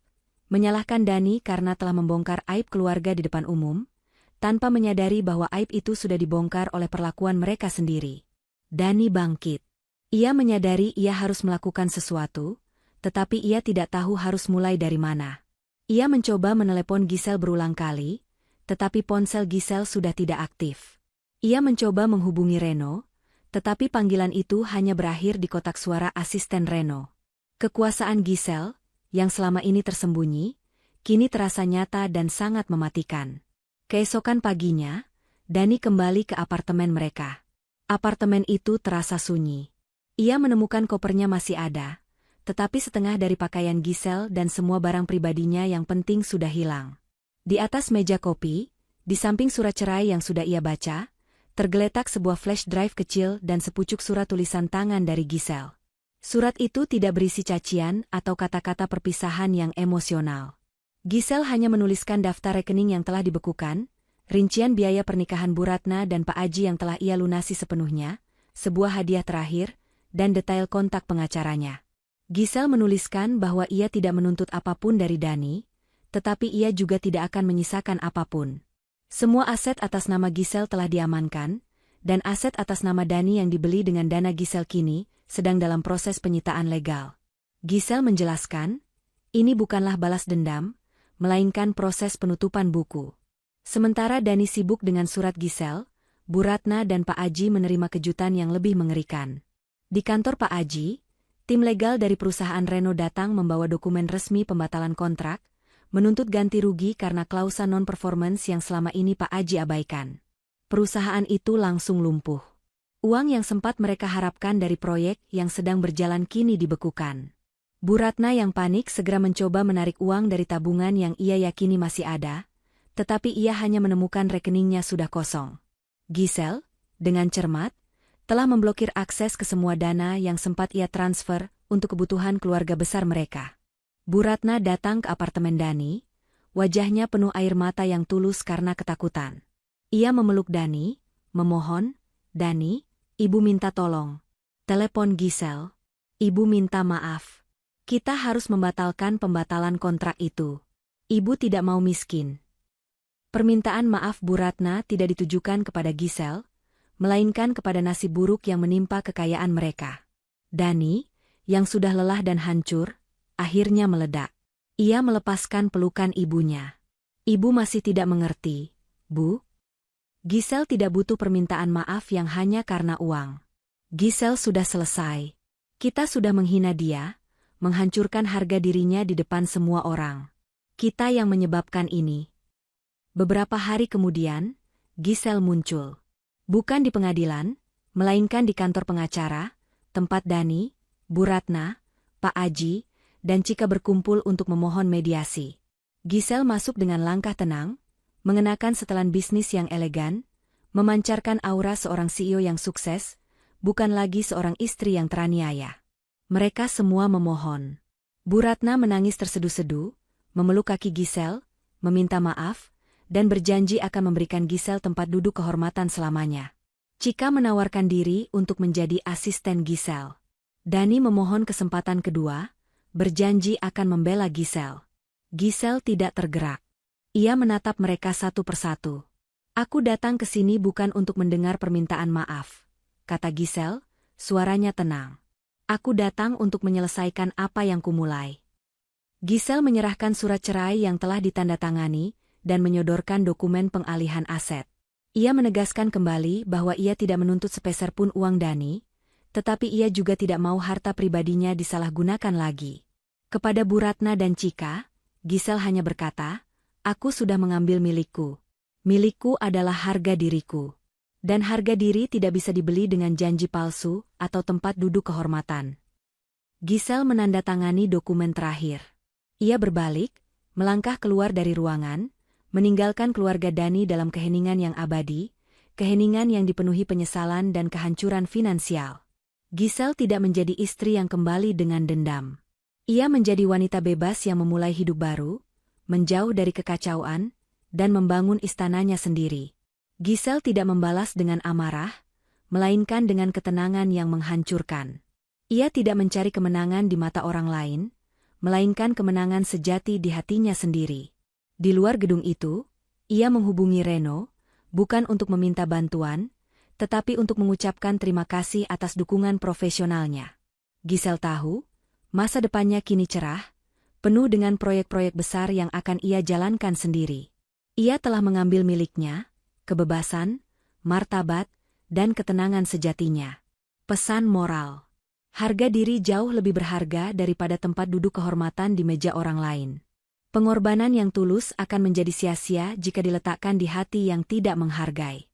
[SPEAKER 1] menyalahkan Dani karena telah membongkar aib keluarga di depan umum, tanpa menyadari bahwa aib itu sudah dibongkar oleh perlakuan mereka sendiri. Dani bangkit. Ia menyadari ia harus melakukan sesuatu, tetapi ia tidak tahu harus mulai dari mana. Ia mencoba menelepon Giselle berulang kali, tetapi ponsel Giselle sudah tidak aktif. Ia mencoba menghubungi Reno, tetapi panggilan itu hanya berakhir di kotak suara asisten Reno. Kekuasaan Giselle, yang selama ini tersembunyi, kini terasa nyata dan sangat mematikan. Keesokan paginya, Dani kembali ke apartemen mereka. Apartemen itu terasa sunyi. Ia menemukan kopernya masih ada, tetapi setengah dari pakaian Giselle dan semua barang pribadinya yang penting sudah hilang. Di atas meja kopi, di samping surat cerai yang sudah ia baca, tergeletak sebuah flash drive kecil dan sepucuk surat tulisan tangan dari Giselle. Surat itu tidak berisi cacian atau kata-kata perpisahan yang emosional. Giselle hanya menuliskan daftar rekening yang telah dibekukan, rincian biaya pernikahan Bu Ratna dan Pak Aji yang telah ia lunasi sepenuhnya, sebuah hadiah terakhir, dan detail kontak pengacaranya. Giselle menuliskan bahwa ia tidak menuntut apapun dari Dani, tetapi ia juga tidak akan menyisakan apapun. Semua aset atas nama Giselle telah diamankan, dan aset atas nama Dani yang dibeli dengan dana Giselle kini sedang dalam proses penyitaan legal. Giselle menjelaskan, ini bukanlah balas dendam, melainkan proses penutupan buku. Sementara Dani sibuk dengan surat Giselle, Bu Ratna dan Pak Aji menerima kejutan yang lebih mengerikan. Di kantor Pak Aji, tim legal dari perusahaan Reno datang membawa dokumen resmi pembatalan kontrak, menuntut ganti rugi karena klausa non-performance yang selama ini Pak Aji abaikan. Perusahaan itu langsung lumpuh. Uang yang sempat mereka harapkan dari proyek yang sedang berjalan kini dibekukan. Bu Ratna yang panik segera mencoba menarik uang dari tabungan yang ia yakini masih ada, tetapi ia hanya menemukan rekeningnya sudah kosong. Giselle, dengan cermat, telah memblokir akses ke semua dana yang sempat ia transfer untuk kebutuhan keluarga besar mereka. Bu Ratna datang ke apartemen Dani, wajahnya penuh air mata yang tulus karena ketakutan. Ia memeluk Dani, memohon, Dani, ibu minta tolong. Telepon Giselle. Ibu minta maaf. Kita harus membatalkan pembatalan kontrak itu. Ibu tidak mau miskin. Permintaan maaf Bu Ratna tidak ditujukan kepada Giselle, melainkan kepada nasib buruk yang menimpa kekayaan mereka. Dani, yang sudah lelah dan hancur, akhirnya meledak. Ia melepaskan pelukan ibunya. Ibu masih tidak mengerti, Bu. Giselle tidak butuh permintaan maaf yang hanya karena uang. Giselle sudah selesai. Kita sudah menghina dia, menghancurkan harga dirinya di depan semua orang. Kita yang menyebabkan ini. Beberapa hari kemudian, Giselle muncul. Bukan di pengadilan, melainkan di kantor pengacara, tempat Dani, Bu Ratna, Pak Aji, dan Cika berkumpul untuk memohon mediasi. Giselle masuk dengan langkah tenang, mengenakan setelan bisnis yang elegan, memancarkan aura seorang CEO yang sukses, bukan lagi seorang istri yang teraniaya. Mereka semua memohon. Bu Ratna menangis terseduh-seduh, memeluk kaki Giselle, meminta maaf, dan berjanji akan memberikan Giselle tempat duduk kehormatan selamanya. Cika menawarkan diri untuk menjadi asisten Giselle. Dani memohon kesempatan kedua, berjanji akan membela Giselle. Giselle tidak tergerak. Ia menatap mereka satu persatu. Aku datang ke sini bukan untuk mendengar permintaan maaf, kata Giselle, suaranya tenang. Aku datang untuk menyelesaikan apa yang kumulai. Giselle menyerahkan surat cerai yang telah ditandatangani dan menyodorkan dokumen pengalihan aset. Ia menegaskan kembali bahwa ia tidak menuntut sepeser pun uang Dani, tetapi ia juga tidak mau harta pribadinya disalahgunakan lagi. Kepada Bu Ratna dan Cika, Giselle hanya berkata, aku sudah mengambil milikku. Milikku adalah harga diriku. Dan harga diri tidak bisa dibeli dengan janji palsu atau tempat duduk kehormatan. Giselle menandatangani dokumen terakhir. Ia berbalik, melangkah keluar dari ruangan, meninggalkan keluarga Dani dalam keheningan yang abadi, keheningan yang dipenuhi penyesalan dan kehancuran finansial. Giselle tidak menjadi istri yang kembali dengan dendam. Ia menjadi wanita bebas yang memulai hidup baru, menjauh dari kekacauan, dan membangun istananya sendiri. Giselle tidak membalas dengan amarah, melainkan dengan ketenangan yang menghancurkan. Ia tidak mencari kemenangan di mata orang lain, melainkan kemenangan sejati di hatinya sendiri. Di luar gedung itu, ia menghubungi Reno, bukan untuk meminta bantuan, tetapi untuk mengucapkan terima kasih atas dukungan profesionalnya. Giselle tahu, masa depannya kini cerah, penuh dengan proyek-proyek besar yang akan ia jalankan sendiri. Ia telah mengambil miliknya, kebebasan, martabat, dan ketenangan sejatinya. Pesan moral. Harga diri jauh lebih berharga daripada tempat duduk kehormatan di meja orang lain. Pengorbanan yang tulus akan menjadi sia-sia jika diletakkan di hati yang tidak menghargai.